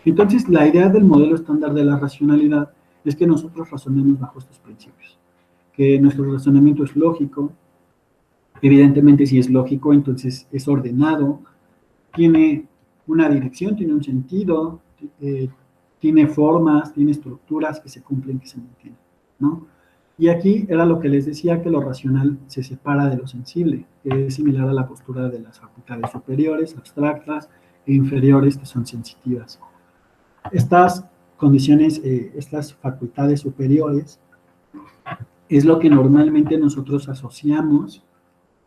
Entonces, la idea del modelo estándar de la racionalidad es que nosotros razonemos bajo estos principios, que nuestro razonamiento es lógico, evidentemente si es lógico, entonces es ordenado, tiene una dirección, tiene un sentido, eh, tiene formas, tiene estructuras que se cumplen, que se mantienen, ¿no? Y aquí era lo que les decía, que lo racional se separa de lo sensible, que es similar a la postura de las facultades superiores, abstractas, e inferiores, que son sensitivas. Estas condiciones, estas facultades superiores, es lo que normalmente nosotros asociamos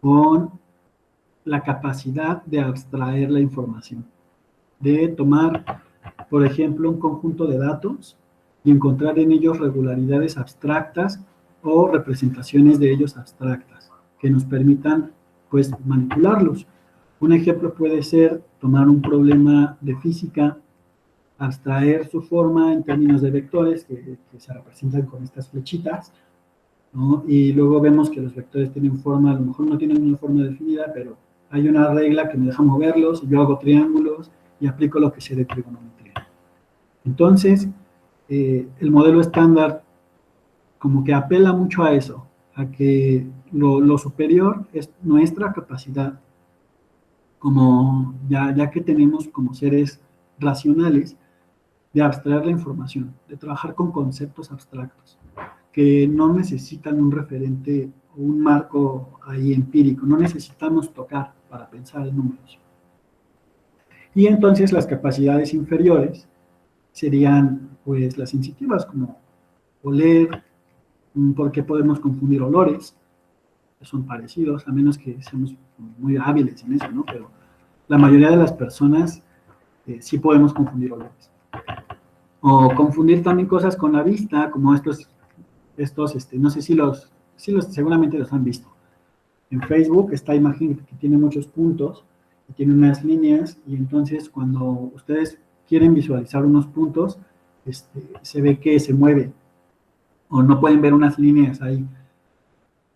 con la capacidad de abstraer la información, de tomar, por ejemplo, un conjunto de datos y encontrar en ellos regularidades abstractas o representaciones de ellos abstractas que nos permitan, pues, manipularlos. Un ejemplo puede ser tomar un problema de física, abstraer su forma en términos de vectores que se representan con estas flechitas, ¿no? Y luego vemos que los vectores tienen forma, a lo mejor no tienen una forma definida, pero hay una regla que me deja moverlos, yo hago triángulos y aplico lo que sé de trigonometría. Entonces, el modelo estándar como que apela mucho a eso, a que lo superior es nuestra capacidad, como ya que tenemos como seres racionales, de abstraer la información, de trabajar con conceptos abstractos, que no necesitan un referente o un marco ahí empírico, no necesitamos tocar para pensar en números. Y entonces las capacidades inferiores serían pues las sensitivas, como oler, porque podemos confundir olores, que son parecidos, a menos que seamos muy hábiles en eso, ¿no? Pero la mayoría de las personas sí podemos confundir olores. O confundir también cosas con la vista, como no sé si seguramente los han visto. En Facebook, esta imagen que tiene muchos puntos, y tiene unas líneas, y entonces cuando ustedes quieren visualizar unos puntos, se ve que se mueve, o no pueden ver unas líneas ahí.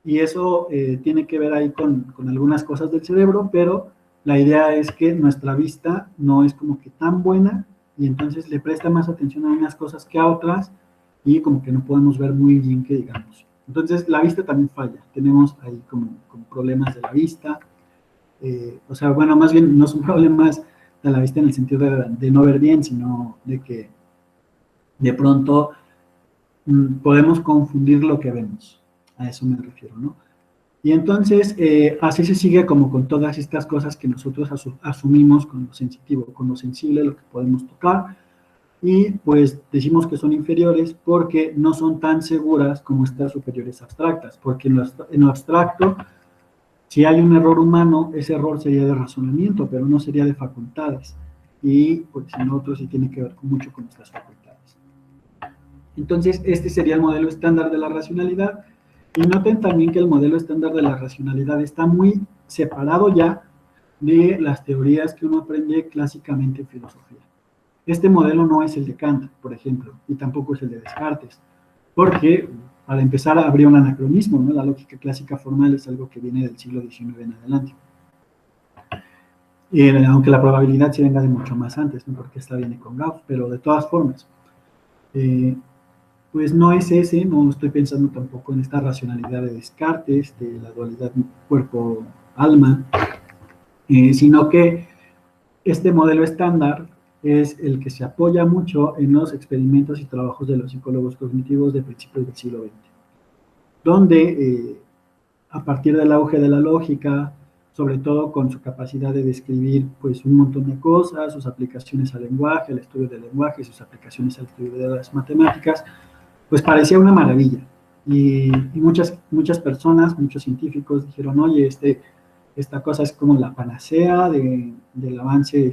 Y eso tiene que ver ahí con algunas cosas del cerebro, pero la idea es que nuestra vista no es como que tan buena, y entonces le presta más atención a unas cosas que a otras, y como que no podemos ver muy bien que digamos. Entonces la vista también falla, tenemos ahí como problemas de la vista, o sea, bueno, más bien no son problemas de la vista en el sentido de no ver bien, sino de que de pronto podemos confundir lo que vemos, a eso me refiero, ¿no? Y entonces, así se sigue como con todas estas cosas que nosotros asumimos con lo sensitivo, con lo sensible, lo que podemos tocar, y pues decimos que son inferiores porque no son tan seguras como estas superiores abstractas, porque en lo abstracto, si hay un error humano, ese error sería de razonamiento, pero no sería de facultades, y pues en otro sí tiene que ver mucho con nuestras facultades. Entonces, este sería el modelo estándar de la racionalidad. Y noten también que el modelo estándar de la racionalidad está muy separado ya de las teorías que uno aprende clásicamente en filosofía. Este modelo no es el de Kant, por ejemplo, y tampoco es el de Descartes, porque, para empezar, habría un anacronismo, ¿no? La lógica clásica formal es algo que viene del siglo XIX en adelante. Aunque la probabilidad se venga de mucho más antes, ¿no? Porque esta viene con Gauss, pero de todas formas, pues no es ese, no estoy pensando tampoco en esta racionalidad de Descartes, de la dualidad cuerpo-alma, sino que este modelo estándar es el que se apoya mucho en los experimentos y trabajos de los psicólogos cognitivos de principios del siglo XX, donde a partir del auge de la lógica, sobre todo con su capacidad de describir pues un montón de cosas, sus aplicaciones al lenguaje, al estudio del lenguaje, sus aplicaciones al estudio de las matemáticas, pues parecía una maravilla. Y muchas personas, muchos científicos dijeron, oye, esta cosa es como la panacea del avance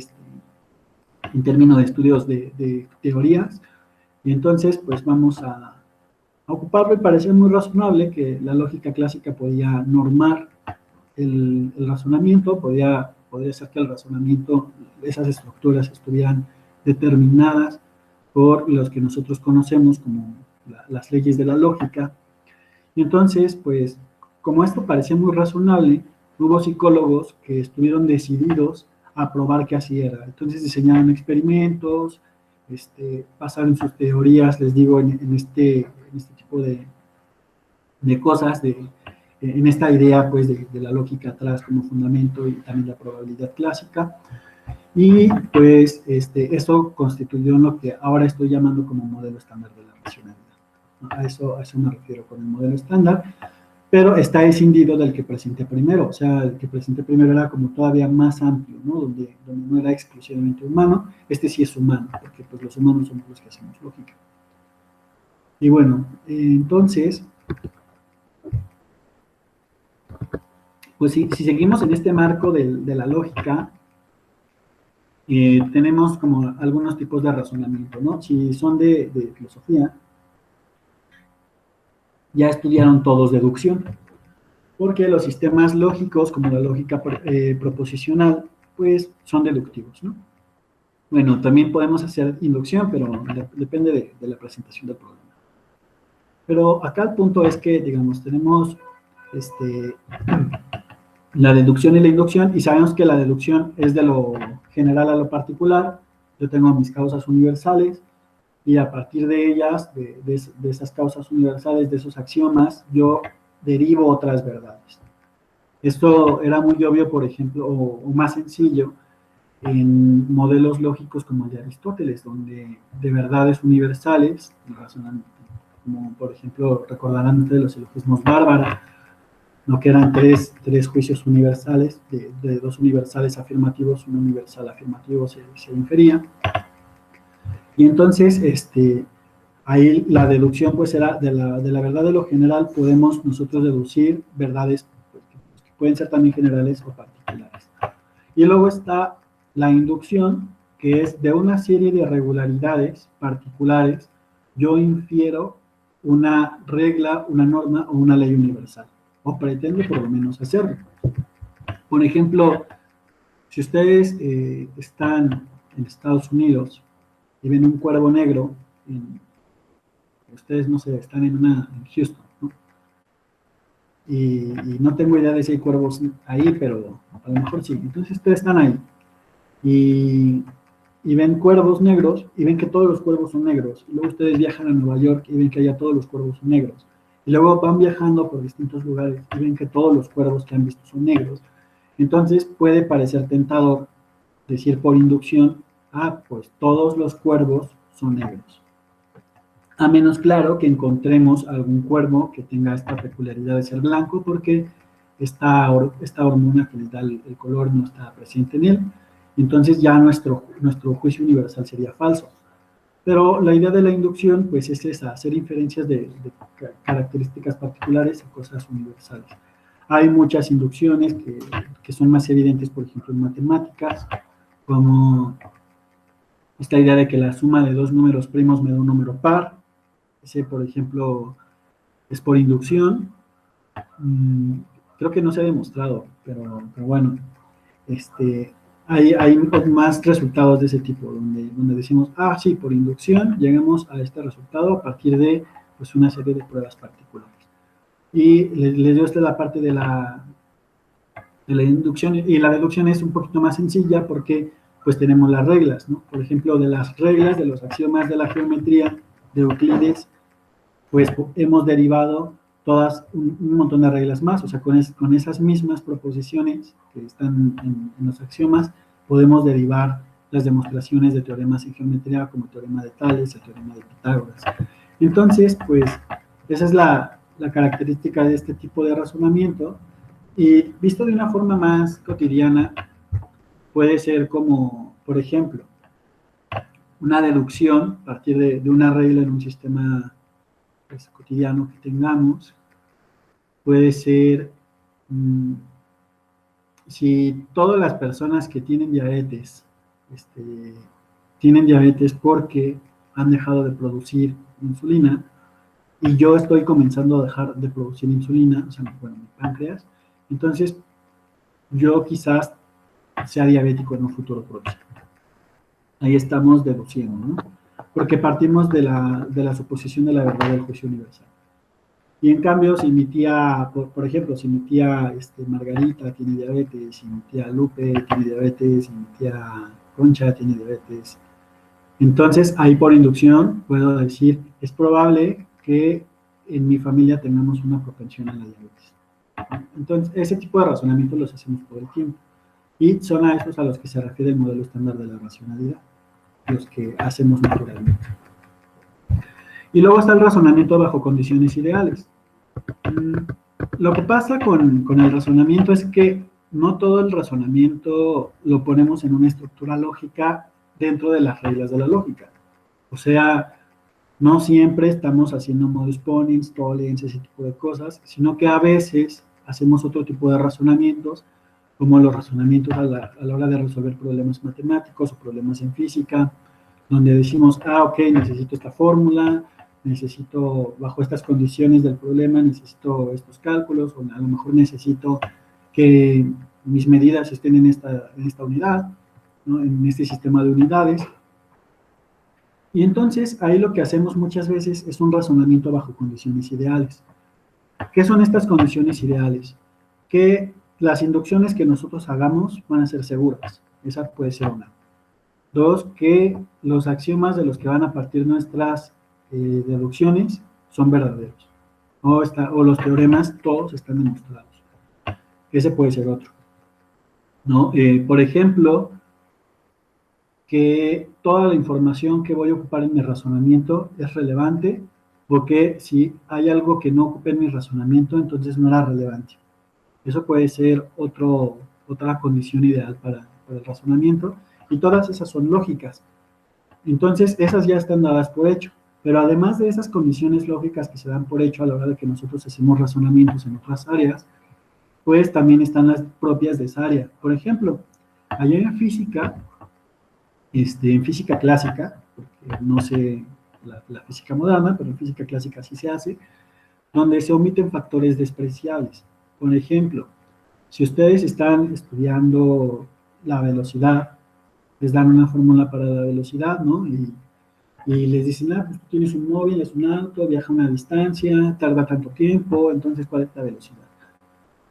en términos de estudios de teorías, y entonces pues vamos a ocuparlo, y parecía muy razonable que la lógica clásica podía normar el razonamiento, podría ser que el razonamiento, esas estructuras estuvieran determinadas por los que nosotros conocemos como las leyes de la lógica. Y entonces, pues, como esto parecía muy razonable, hubo psicólogos que estuvieron decididos a probar que así era. Entonces diseñaron experimentos, basaron sus teorías, les digo, en este tipo de cosas, en esta idea pues de la lógica atrás como fundamento y también la probabilidad clásica. Y pues eso constituyó lo que ahora estoy llamando como modelo estándar de la racionalidad. A eso me refiero con el modelo estándar, pero está escindido del que presenté primero. O sea, el que presenté primero era como todavía más amplio, ¿no? Donde no era exclusivamente humano. Este sí es humano, porque pues los humanos somos los que hacemos lógica. Y bueno, entonces, pues si seguimos en este marco de la lógica, tenemos como algunos tipos de razonamiento, ¿no? Si son de filosofía, ya estudiaron todos deducción, porque los sistemas lógicos, como la lógica proposicional, pues son deductivos, ¿no? Bueno, también podemos hacer inducción, pero depende de la presentación del problema. Pero acá el punto es que, digamos, tenemos la deducción y la inducción, y sabemos que la deducción es de lo general a lo particular. Yo tengo mis causas universales, y a partir de ellas, de esas causas universales, de esos axiomas, yo derivo otras verdades. Esto era muy obvio, por ejemplo, o más sencillo, en modelos lógicos como el de Aristóteles, donde de verdades universales, como por ejemplo, recordarán de los silogismos Bárbara, ¿no? Que eran tres juicios universales, de dos universales afirmativos, un universal afirmativo se infería. Y entonces, ahí la deducción pues era de la verdad de lo general, podemos nosotros deducir verdades pues, que pueden ser también generales o particulares. Y luego está la inducción, que es de una serie de regularidades particulares, yo infiero una regla, una norma o una ley universal, o pretendo por lo menos hacerlo. Por ejemplo, si ustedes están en Estados Unidos y ven un cuervo negro, ustedes, no sé, están en Houston, ¿no? Y no tengo idea de si hay cuervos ahí, pero a lo mejor sí. Entonces ustedes están ahí y ven cuervos negros y ven que todos los cuervos son negros. Y luego ustedes viajan a Nueva York y ven que allá todos los cuervos son negros. Y luego van viajando por distintos lugares y ven que todos los cuervos que han visto son negros. Entonces puede parecer tentador decir por inducción, pues todos los cuervos son negros. A menos, claro, que encontremos algún cuervo que tenga esta peculiaridad de ser blanco, porque esta hormona que les da el color no está presente en él. Entonces ya nuestro juicio universal sería falso. Pero la idea de la inducción, pues, es esa, hacer inferencias de características particulares a cosas universales. Hay muchas inducciones que son más evidentes, por ejemplo, en matemáticas, como esta idea de que la suma de dos números primos me da un número par. Ese, por ejemplo, es por inducción. Creo que no se ha demostrado, pero bueno, hay más resultados de ese tipo, donde decimos, sí, por inducción llegamos a este resultado a partir de pues, una serie de pruebas particulares. Y les dio la parte de la inducción, y la deducción es un poquito más sencilla porque pues tenemos las reglas, ¿no? Por ejemplo, de las reglas de los axiomas de la geometría de Euclides, pues hemos derivado todas un montón de reglas más, o sea, con esas mismas proposiciones que están en los axiomas, podemos derivar las demostraciones de teoremas en geometría, como el teorema de Tales, el teorema de Pitágoras. Entonces, pues, esa es la característica de este tipo de razonamiento, y visto de una forma más cotidiana, puede ser como, por ejemplo, una deducción a partir de una regla en un sistema pues, cotidiano que tengamos. Puede ser si todas las personas que tienen diabetes porque han dejado de producir insulina, y yo estoy comenzando a dejar de producir insulina, o sea, bueno, mi páncreas, entonces yo quizás sea diabético en un futuro próximo. Ahí estamos deduciendo, ¿no? Porque partimos de la suposición de la verdad del juicio universal. Y en cambio, si mi tía, por ejemplo, si mi tía Margarita tiene diabetes, si mi tía Lupe tiene diabetes, si mi tía Concha tiene diabetes, entonces ahí por inducción puedo decir, es probable que en mi familia tengamos una propensión a la diabetes. Entonces, ese tipo de razonamientos los hacemos todo el tiempo. Y son a esos a los que se refiere el modelo estándar de la racionalidad, los que hacemos naturalmente. Y luego está el razonamiento bajo condiciones ideales. Lo que pasa con el razonamiento es que no todo el razonamiento lo ponemos en una estructura lógica dentro de las reglas de la lógica. O sea, no siempre estamos haciendo modus ponens, tollens, ese tipo de cosas, sino que a veces hacemos otro tipo de razonamientos, como los razonamientos a la hora de resolver problemas matemáticos o problemas en física, donde decimos, ok, necesito esta fórmula, necesito, bajo estas condiciones del problema, necesito estos cálculos, o a lo mejor necesito que mis medidas estén en esta unidad, ¿no? En este sistema de unidades. Y entonces ahí lo que hacemos muchas veces es un razonamiento bajo condiciones ideales. ¿Qué son estas condiciones ideales? Que las inducciones que nosotros hagamos van a ser seguras. Esa puede ser una. Dos, que los axiomas de los que van a partir nuestras deducciones son verdaderos. O los teoremas todos están demostrados. Ese puede ser otro, ¿no? Por ejemplo, que toda la información que voy a ocupar en mi razonamiento es relevante, porque si hay algo que no ocupe en mi razonamiento, entonces no era relevante. Eso puede ser otra condición ideal para el razonamiento, y todas esas son lógicas. Entonces, esas ya están dadas por hecho. Pero además de esas condiciones lógicas que se dan por hecho a la hora de que nosotros hacemos razonamientos en otras áreas, pues también están las propias de esa área. Por ejemplo, allá en física, en física clásica, porque no sé la física moderna, pero en física clásica sí se hace, donde se omiten factores despreciables. Por ejemplo, si ustedes están estudiando la velocidad, les dan una fórmula para la velocidad, ¿no? Y les dicen, pues tú tienes un móvil, es un auto, viaja una distancia, tarda tanto tiempo, entonces, ¿cuál es la velocidad?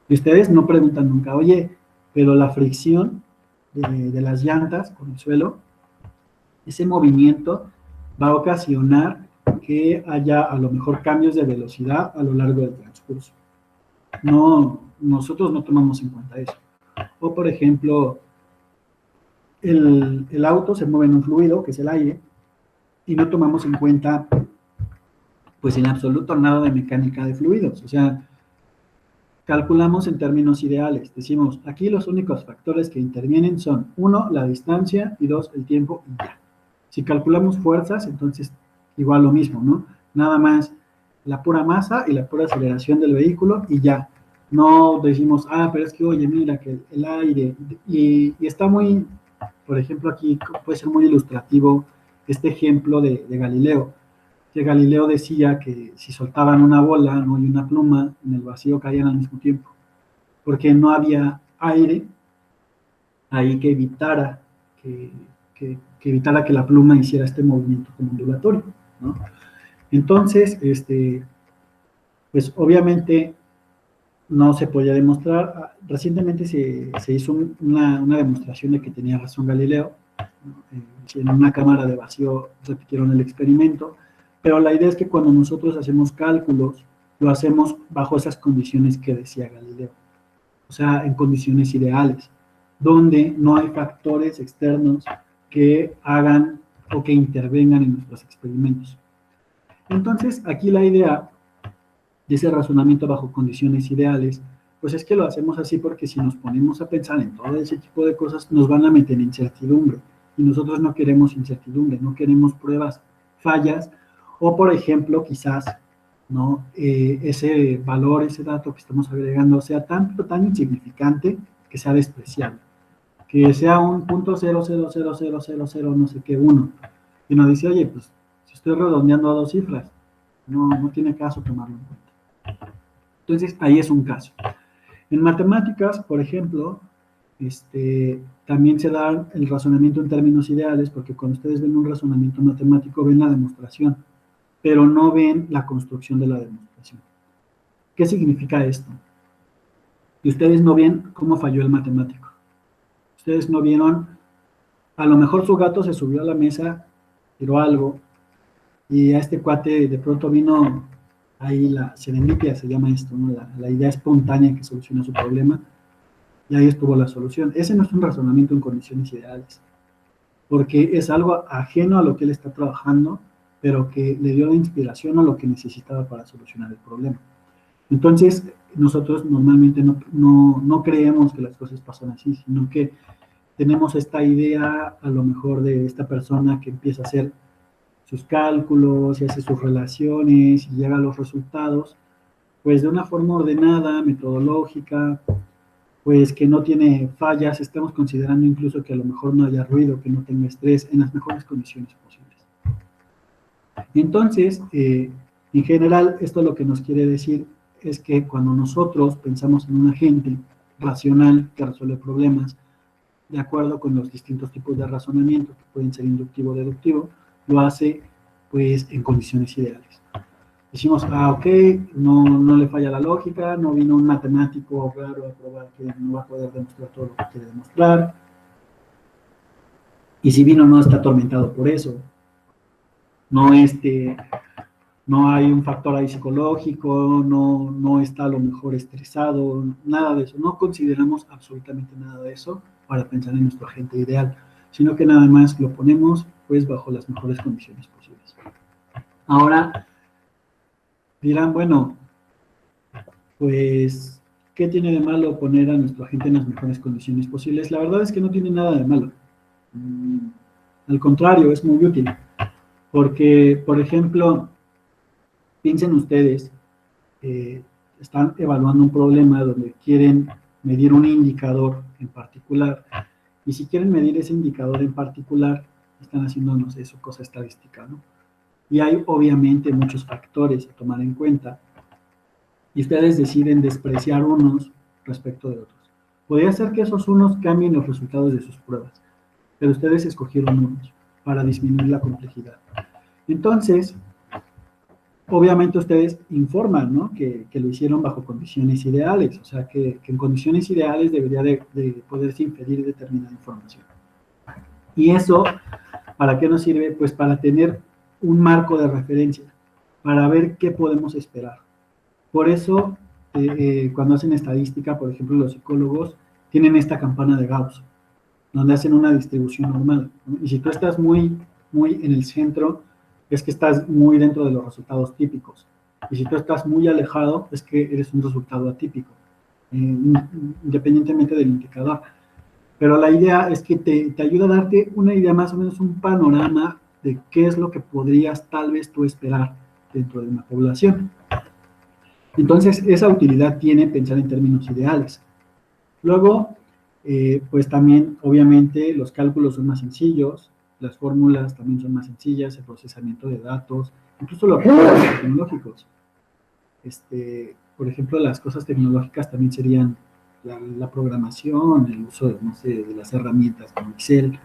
Y ustedes no preguntan nunca, oye, pero la fricción de las llantas con el suelo, ese movimiento va a ocasionar que haya a lo mejor cambios de velocidad a lo largo del transcurso. No, nosotros no tomamos en cuenta eso. O por ejemplo, el auto se mueve en un fluido, que es el aire, y no tomamos en cuenta, pues en absoluto nada de mecánica de fluidos. O sea, calculamos en términos ideales. Decimos, aquí los únicos factores que intervienen son, 1, la distancia, y 2, el tiempo, y ya. Si calculamos fuerzas, entonces igual lo mismo, ¿no? Nada más la pura masa y la pura aceleración del vehículo y ya. No decimos, pero es que, oye, mira, que el aire, y está muy, por ejemplo, aquí puede ser muy ilustrativo este ejemplo de Galileo, que Galileo decía que si soltaban una bola, ¿no? Y una pluma, en el vacío caían al mismo tiempo, porque no había aire ahí que evitara que evitara que la pluma hiciera este movimiento como ondulatorio, ¿no? Entonces, pues obviamente no se podía demostrar. Recientemente se hizo una demostración de que tenía razón Galileo, ¿no? En una cámara de vacío repitieron el experimento, pero la idea es que cuando nosotros hacemos cálculos, lo hacemos bajo esas condiciones que decía Galileo, o sea, en condiciones ideales, donde no hay factores externos que hagan o que intervengan en nuestros experimentos. Entonces, aquí la idea de ese razonamiento bajo condiciones ideales, pues es que lo hacemos así porque si nos ponemos a pensar en todo ese tipo de cosas, nos van a meter en incertidumbre. Y nosotros no queremos incertidumbre, no queremos pruebas fallas, o por ejemplo, quizás, ¿no? Ese valor, ese dato que estamos agregando sea tan insignificante que sea despreciable, que sea un punto 0,00000 no sé qué, 1. Y nos dice, oye, pues si estoy redondeando a 2 cifras, no tiene caso tomarlo en cuenta. Entonces, ahí es un caso. En matemáticas, por ejemplo, también se da el razonamiento en términos ideales, porque cuando ustedes ven un razonamiento matemático, ven la demostración, pero no ven la construcción de la demostración. ¿Qué significa esto? Y ustedes no ven cómo falló el matemático. Ustedes no vieron, a lo mejor su gato se subió a la mesa, tiró algo, y a este cuate de pronto vino ahí la serendipia, se llama esto, ¿no? La idea espontánea que soluciona su problema, y ahí estuvo la solución. Ese no es un razonamiento en condiciones ideales, porque es algo ajeno a lo que él está trabajando, pero que le dio la inspiración o lo que necesitaba para solucionar el problema. Entonces, nosotros normalmente no creemos que las cosas pasan así, sino que tenemos esta idea, a lo mejor, de esta persona que empieza a hacer sus cálculos y hace sus relaciones y llega a los resultados, pues de una forma ordenada, metodológica, pues que no tiene fallas. Estamos considerando incluso que a lo mejor no haya ruido, que no tenga estrés, en las mejores condiciones posibles. Entonces, en general, esto lo que nos quiere decir es que cuando nosotros pensamos en un agente racional que resuelve problemas, de acuerdo con los distintos tipos de razonamiento, que pueden ser inductivo o deductivo, lo hace pues en condiciones ideales. Decimos, ok, no le falla la lógica, no vino un matemático raro a probar que no va a poder demostrar todo lo que quiere demostrar, y si vino no está atormentado por eso, no hay un factor ahí psicológico, no está a lo mejor estresado, nada de eso. No consideramos absolutamente nada de eso para pensar en nuestro agente ideal, sino que nada más lo ponemos pues bajo las mejores condiciones posibles. Ahora dirán, bueno, pues, ¿qué tiene de malo poner a nuestro agente en las mejores condiciones posibles? La verdad es que no tiene nada de malo. Al contrario, es muy útil. Porque, por ejemplo, piensen ustedes, están evaluando un problema donde quieren medir un indicador en particular, y si quieren medir ese indicador en particular, están haciendo, no sé, su cosa estadística, ¿no? Y hay obviamente muchos factores a tomar en cuenta, y ustedes deciden despreciar unos respecto de otros. Podría ser que esos unos cambien los resultados de sus pruebas, pero ustedes escogieron unos para disminuir la complejidad. Entonces, obviamente ustedes informan, ¿no?, que lo hicieron bajo condiciones ideales, o sea, que en condiciones ideales debería de poderse inferir determinada información. Y eso, ¿para qué nos sirve? Pues para tener un marco de referencia, para ver qué podemos esperar. Por eso, cuando hacen estadística, por ejemplo, los psicólogos tienen esta campana de Gauss, donde hacen una distribución normal, ¿no? Y si tú estás muy en el centro, es que estás muy dentro de los resultados típicos. Y si tú estás muy alejado, es que eres un resultado atípico, independientemente del indicador. Pero la idea es que te ayuda a darte una idea, más o menos un panorama de qué es lo que podrías tal vez tú esperar dentro de una población. Entonces, esa utilidad tiene pensar en términos ideales. Luego, pues también, obviamente, los cálculos son más sencillos, las fórmulas también son más sencillas, el procesamiento de datos, incluso los recursos tecnológicos. Por ejemplo, las cosas tecnológicas también serían la programación, el uso, no sé, de las herramientas como Excel,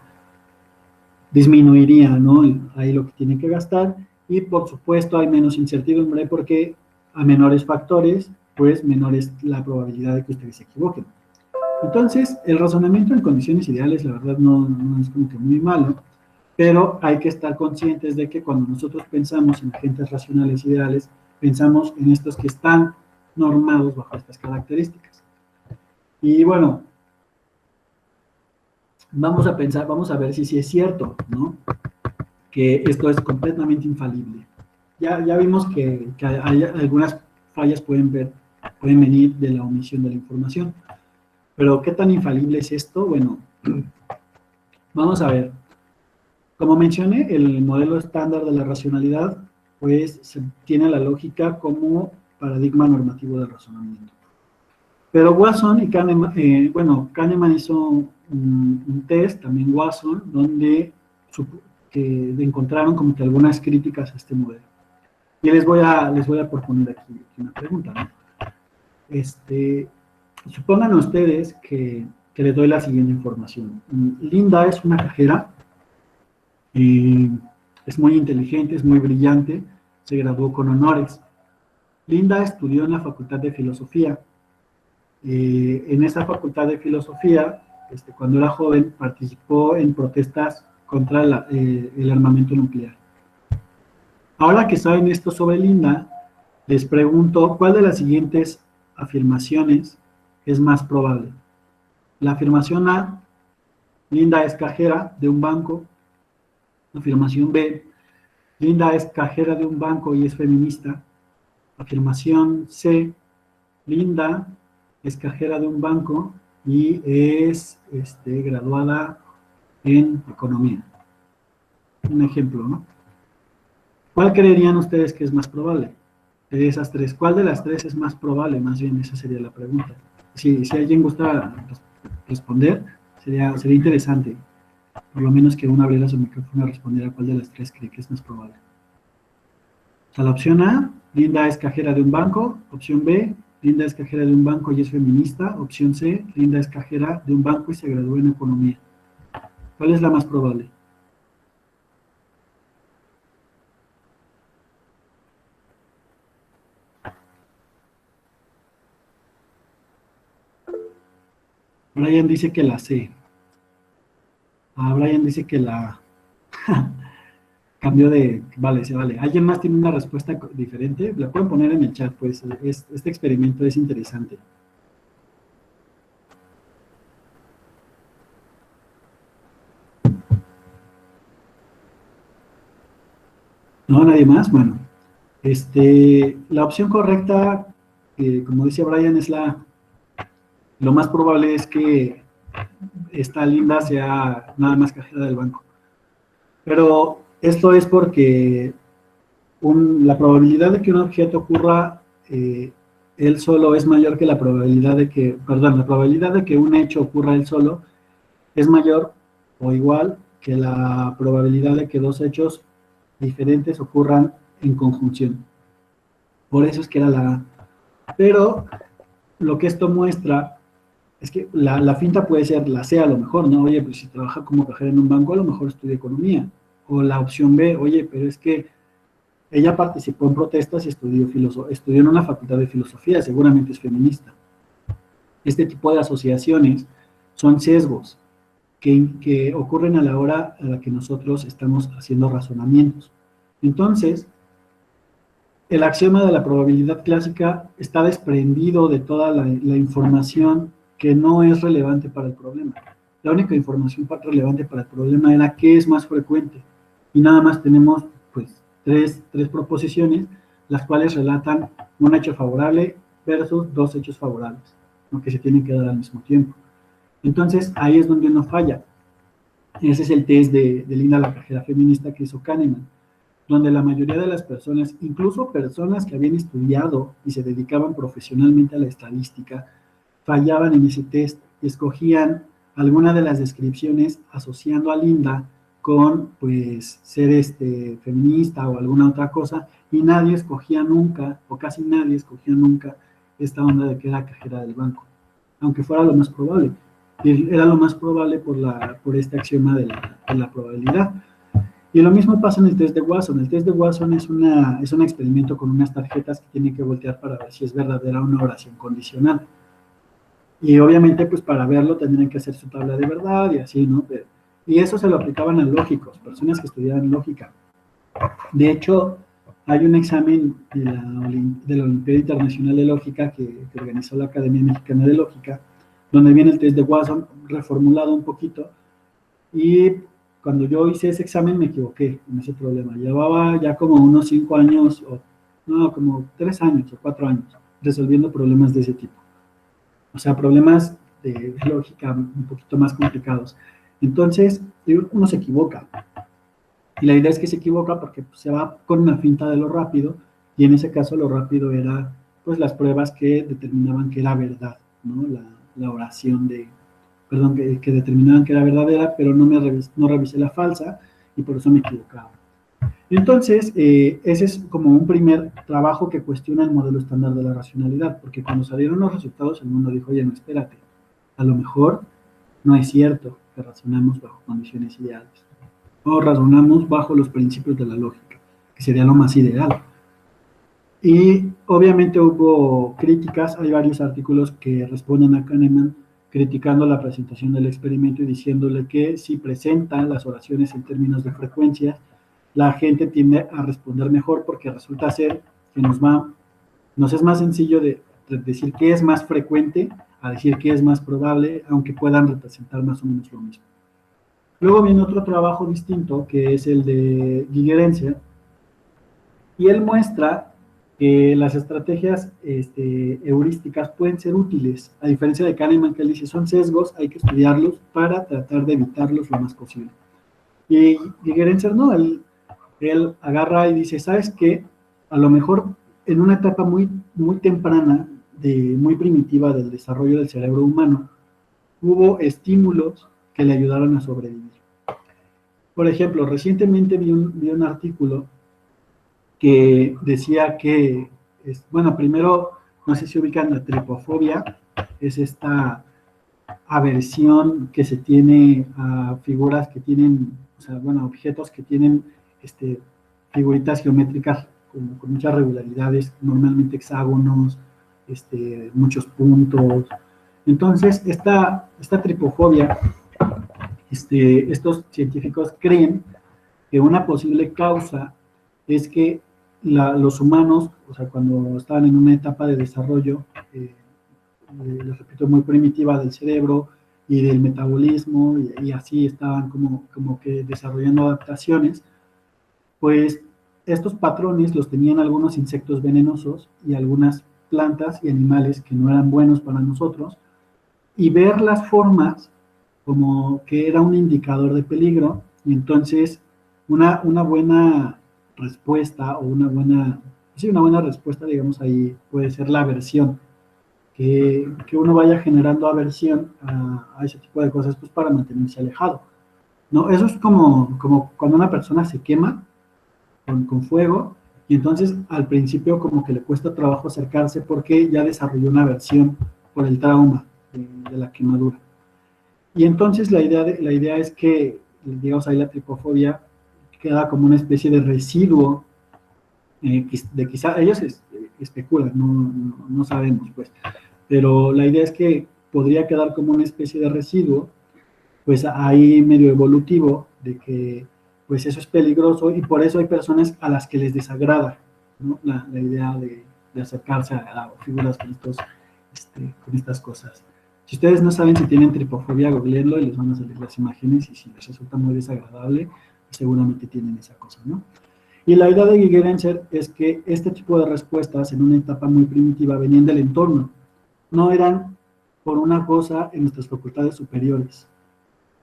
disminuiría, ¿no?, ahí lo que tienen que gastar, y por supuesto hay menos incertidumbre porque a menores factores, pues menor es la probabilidad de que ustedes se equivoquen. Entonces, el razonamiento en condiciones ideales, la verdad, no es como que muy malo, pero hay que estar conscientes de que cuando nosotros pensamos en agentes racionales ideales, pensamos en estos que están normados bajo estas características. Y bueno, vamos a ver si sí es cierto, ¿no?, que esto es completamente infalible. Ya vimos que hay algunas fallas pueden venir de la omisión de la información. Pero, ¿qué tan infalible es esto? Bueno, vamos a ver. Como mencioné, el modelo estándar de la racionalidad, pues, tiene la lógica como paradigma normativo del razonamiento. Pero Watson y Kahneman, Kahneman hizo un test, también Watson, donde encontraron como que algunas críticas a este modelo. Y les voy a proponer aquí una pregunta, ¿no? Supongan ustedes que les doy la siguiente información. Linda es una cajera, es muy inteligente, es muy brillante, se graduó con honores. Linda estudió en la Facultad de Filosofía. En esa Facultad de Filosofía, cuando era joven, participó en protestas contra el armamento nuclear. Ahora que saben esto sobre Linda, les pregunto, ¿cuál de las siguientes afirmaciones es más probable? La afirmación A, Linda es cajera de un banco. Afirmación B, Linda es cajera de un banco y es feminista. Afirmación C, Linda es cajera de un banco y es graduada en economía. Un ejemplo, ¿no? ¿Cuál creerían ustedes que es más probable? De esas tres, ¿cuál de las tres es más probable? Más bien, esa sería la pregunta. Si alguien gusta responder, sería interesante. Por lo menos que uno abriera su micrófono y respondiera cuál de las tres cree que es más probable. O sea, la opción A, Linda es cajera de un banco. Opción B, Linda es cajera de un banco y es feminista. Opción C, Linda es cajera de un banco y se graduó en economía. ¿Cuál es la más probable? Brian dice que la C. Brian dice que la A. Cambio de... Vale, se vale. ¿Alguien más tiene una respuesta diferente? La pueden poner en el chat, pues. Este experimento es interesante. ¿No? ¿Nadie más? Bueno. La opción correcta, como dice Brian, es la... Lo más probable es que esta Linda sea nada más cajera del banco. Pero esto es porque la probabilidad de que un objeto ocurra él solo es mayor que la probabilidad de que, perdón, la probabilidad de que un hecho ocurra él solo es mayor o igual que la probabilidad de que dos hechos diferentes ocurran en conjunción. Por eso es que era la A. Pero lo que esto muestra es que la finta puede ser la C a lo mejor, ¿no? Oye, pues si trabaja como cajera en un banco, a lo mejor estudia economía. O la opción B, oye, pero es que ella participó en protestas y estudió en una facultad de filosofía, seguramente es feminista. Este tipo de asociaciones son sesgos que ocurren a la hora a la que nosotros estamos haciendo razonamientos. Entonces, el axioma de la probabilidad clásica está desprendido de toda la información que no es relevante para el problema. La única información relevante para el problema era qué es más frecuente. Y nada más tenemos, pues, tres proposiciones, las cuales relatan un hecho favorable versus dos hechos favorables, ¿no? Que se tienen que dar al mismo tiempo. Entonces, ahí es donde uno falla. Ese es el test de Linda la cajera feminista que hizo Kahneman, donde la mayoría de las personas, incluso personas que habían estudiado y se dedicaban profesionalmente a la estadística, fallaban en ese test y escogían alguna de las descripciones asociando a Linda con, pues, ser feminista o alguna otra cosa, y nadie escogía nunca, o casi nadie escogía nunca, esta onda de que era cajera del banco, aunque fuera lo más probable. Y era lo más probable por este axioma de la probabilidad. Y lo mismo pasa en el test de Watson. El test de Watson es un experimento con unas tarjetas que tienen que voltear para ver si es verdadera una oración condicional. Y obviamente, pues para verlo tendrían que hacer su tabla de verdad y así, ¿no? Y eso se lo aplicaban a lógicos, personas que estudiaban lógica. De hecho, hay un examen de la Olimpiada Internacional de Lógica que organizó la Academia Mexicana de Lógica, donde viene el test de Watson reformulado un poquito, y cuando yo hice ese examen me equivoqué en ese problema. Llevaba ya como unos 5 años, como 3 años o 4 años resolviendo problemas de ese tipo. O sea, problemas de lógica un poquito más complicados. Entonces, uno se equivoca. Y la idea es que se equivoca porque pues, se va con una finta de lo rápido, y en ese caso lo rápido era pues las pruebas que determinaban que era verdad, ¿no? La oración que determinaban que era verdadera, pero no revisé la falsa y por eso me equivocaba. Entonces, ese es como un primer trabajo que cuestiona el modelo estándar de la racionalidad, porque cuando salieron los resultados el mundo dijo, oye, no, espérate, a lo mejor no es cierto que razonamos bajo condiciones ideales, o razonamos bajo los principios de la lógica, que sería lo más ideal. Y obviamente hubo críticas, hay varios artículos que responden a Kahneman criticando la presentación del experimento y diciéndole que si presentan las oraciones en términos de frecuencia, la gente tiende a responder mejor porque resulta ser que nos es más sencillo de decir qué es más frecuente a decir qué es más probable, aunque puedan representar más o menos lo mismo. Luego viene otro trabajo distinto, que es el de Gigerenzer, y él muestra que las estrategias heurísticas pueden ser útiles, a diferencia de Kahneman, que él dice, son sesgos, hay que estudiarlos para tratar de evitarlos lo más posible. Y Gigerenzer no, él agarra y dice, ¿sabes qué? A lo mejor en una etapa muy, muy temprana, muy primitiva del desarrollo del cerebro humano, hubo estímulos que le ayudaron a sobrevivir. Por ejemplo, recientemente vi un artículo que decía que, bueno, primero, no sé si ubican la tripofobia, es esta aversión que se tiene a figuras que tienen, o sea, bueno, objetos que tienen figuritas geométricas con muchas regularidades, normalmente hexágonos, muchos puntos. Entonces, esta tripofobia, estos científicos creen que una posible causa es que los humanos, o sea, cuando estaban en una etapa de desarrollo, les repito, muy primitiva del cerebro y del metabolismo, y así estaban como que desarrollando adaptaciones, pues estos patrones los tenían algunos insectos venenosos y algunas plantas y animales que no eran buenos para nosotros, y ver las formas como que era un indicador de peligro, y entonces una buena respuesta o una buena respuesta, digamos, ahí puede ser la aversión, que uno vaya generando aversión a ese tipo de cosas, pues para mantenerse alejado, ¿no? Eso es como cuando una persona se quema con fuego, y entonces al principio como que le cuesta trabajo acercarse porque ya desarrolló una aversión por el trauma de la quemadura. Y entonces la idea es que, digamos, ahí la tripofobia queda como una especie de residuo de quizá, ellos especulan, no sabemos, pues, pero la idea es que podría quedar como una especie de residuo, pues ahí medio evolutivo, de que pues eso es peligroso y por eso hay personas a las que les desagrada, ¿no? La idea de acercarse a figuras con estas cosas. Si ustedes no saben si tienen tripofobia, googleenlo y les van a salir las imágenes, y si les resulta muy desagradable, seguramente tienen esa cosa, ¿no? Y la idea de Gigerenzer es que este tipo de respuestas en una etapa muy primitiva venían del entorno, no eran por una cosa en nuestras facultades superiores,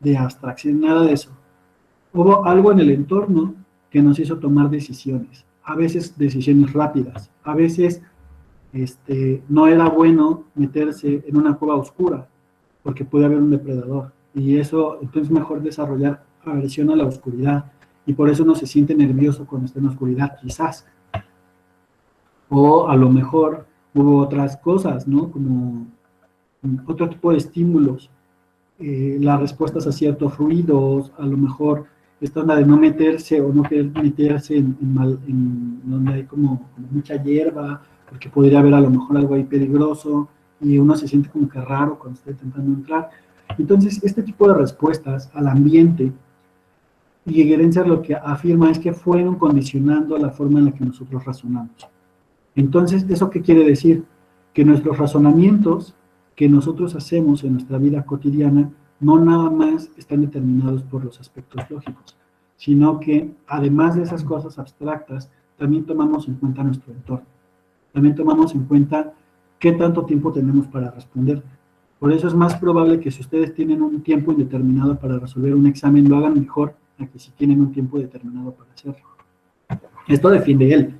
de abstracción, nada de eso. Hubo algo en el entorno que nos hizo tomar decisiones, a veces decisiones rápidas, a veces no era bueno meterse en una cueva oscura, porque puede haber un depredador, y eso, entonces mejor desarrollar aversión a la oscuridad, y por eso uno se siente nervioso cuando está en la oscuridad, quizás. O a lo mejor hubo otras cosas, ¿no? Como otro tipo de estímulos, las respuestas a ciertos ruidos, a lo mejor esta onda de no meterse o no querer meterse en donde hay como mucha hierba, porque podría haber a lo mejor algo ahí peligroso, y uno se siente como que raro cuando está intentando entrar. Entonces, este tipo de respuestas al ambiente, y Gerenzer lo que afirma es que fueron condicionando la forma en la que nosotros razonamos. Entonces, ¿eso qué quiere decir? Que nuestros razonamientos que nosotros hacemos en nuestra vida cotidiana no nada más están determinados por los aspectos lógicos, sino que además de esas cosas abstractas, también tomamos en cuenta nuestro entorno. También tomamos en cuenta qué tanto tiempo tenemos para responder. Por eso es más probable que si ustedes tienen un tiempo indeterminado para resolver un examen, lo hagan mejor a que si tienen un tiempo determinado para hacerlo. Esto defiende él,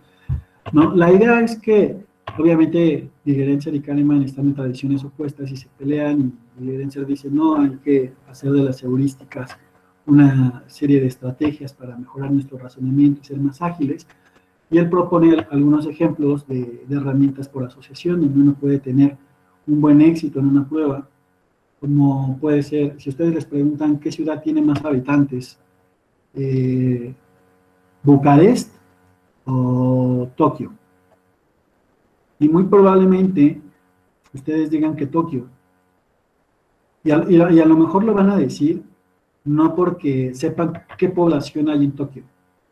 ¿no? La idea es que, obviamente, Gigerenzer y Kahneman están en tradiciones opuestas y se pelean, y Gigerenzer dice, no, hay que hacer de las heurísticas una serie de estrategias para mejorar nuestro razonamiento y ser más ágiles, y él propone algunos ejemplos de herramientas por asociación, donde uno puede tener un buen éxito en una prueba, como puede ser, si ustedes les preguntan qué ciudad tiene más habitantes, Bucarest o Tokio. Y muy probablemente ustedes digan que Tokio. Y a lo mejor lo van a decir no porque sepan qué población hay en Tokio,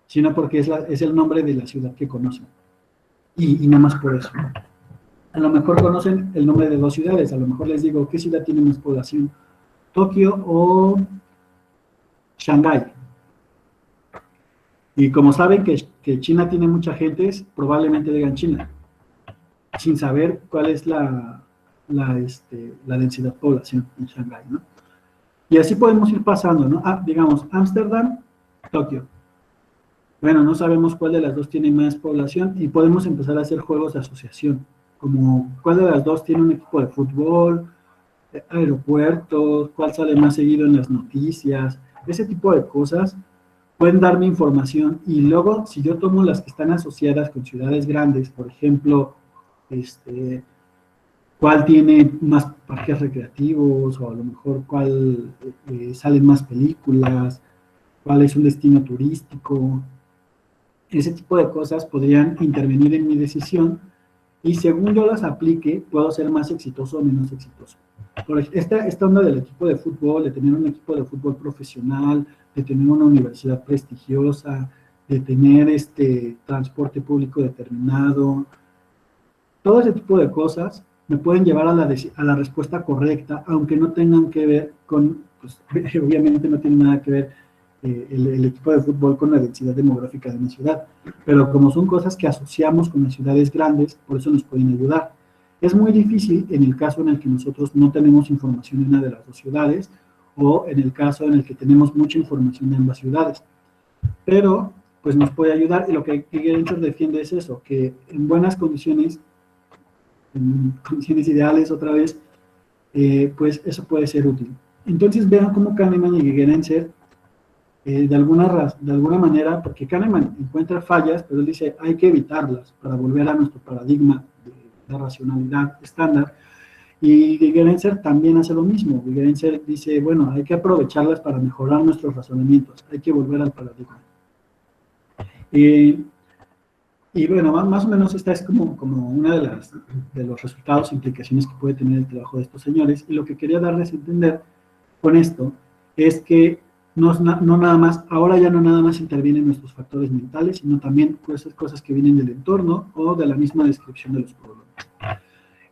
sino porque es el nombre de la ciudad que conocen. Y nada más por eso. A lo mejor conocen el nombre de dos ciudades, a lo mejor les digo, ¿qué ciudad tiene más población? ¿Tokio o Shanghái? Y como saben que China tiene mucha gente, probablemente digan China, sin saber cuál es la densidad de población en Shanghái, ¿no? Y así podemos ir pasando, ¿no? Digamos, Ámsterdam, Tokio. Bueno, no sabemos cuál de las dos tiene más población y podemos empezar a hacer juegos de asociación, como cuál de las dos tiene un equipo de fútbol, aeropuertos, cuál sale más seguido en las noticias, ese tipo de cosas pueden darme información y luego si yo tomo las que están asociadas con ciudades grandes, por ejemplo, cuál tiene más parques recreativos o a lo mejor cuál salen más películas, cuál es un destino turístico, ese tipo de cosas podrían intervenir en mi decisión y según yo las aplique, puedo ser más exitoso o menos exitoso. Por esta onda del equipo de fútbol, de tener un equipo de fútbol profesional, de tener una universidad prestigiosa, de tener transporte público determinado, todo ese tipo de cosas me pueden llevar a la respuesta correcta, aunque no tengan que ver con, pues, obviamente no tiene nada que ver el equipo de fútbol con la densidad demográfica de una ciudad, pero como son cosas que asociamos con las ciudades grandes, por eso nos pueden ayudar. Es muy difícil en el caso en el que nosotros no tenemos información en una de las dos ciudades, o en el caso en el que tenemos mucha información en ambas ciudades, pero pues nos puede ayudar, y lo que Genscher defiende es eso, que en buenas condiciones, en condiciones ideales otra vez, pues eso puede ser útil. Entonces vean cómo Kahneman y Genscher de alguna manera, porque Kahneman encuentra fallas, pero él dice hay que evitarlas para volver a nuestro paradigma de racionalidad estándar, y Genscher también hace lo mismo. Genscher dice, bueno, hay que aprovecharlas para mejorar nuestros razonamientos, hay que volver al paradigma. Y bueno, más o menos esta es como una de los resultados e implicaciones que puede tener el trabajo de estos señores, y lo que quería darles a entender con esto es que no nada más, ahora ya no nada más intervienen nuestros factores mentales, sino también cosas que vienen del entorno o de la misma descripción de los problemas.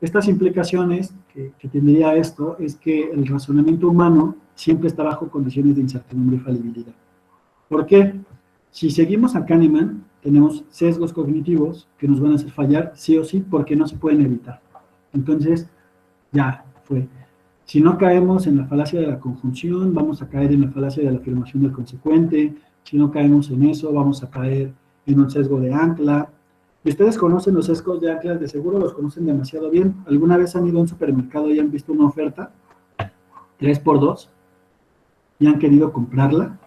Estas implicaciones que tendría esto es que el razonamiento humano siempre está bajo condiciones de incertidumbre y falibilidad. ¿Por qué? Si seguimos a Kahneman, tenemos sesgos cognitivos que nos van a hacer fallar sí o sí porque no se pueden evitar. Entonces, ya fue. Si no caemos en la falacia de la conjunción, vamos a caer en la falacia de la afirmación del consecuente. Si no caemos en eso, vamos a caer en un sesgo de ancla. Y ustedes conocen los sesgos de ancla, de seguro los conocen demasiado bien. ¿Alguna vez han ido a un supermercado y han visto una oferta 3x2 y han querido comprarla?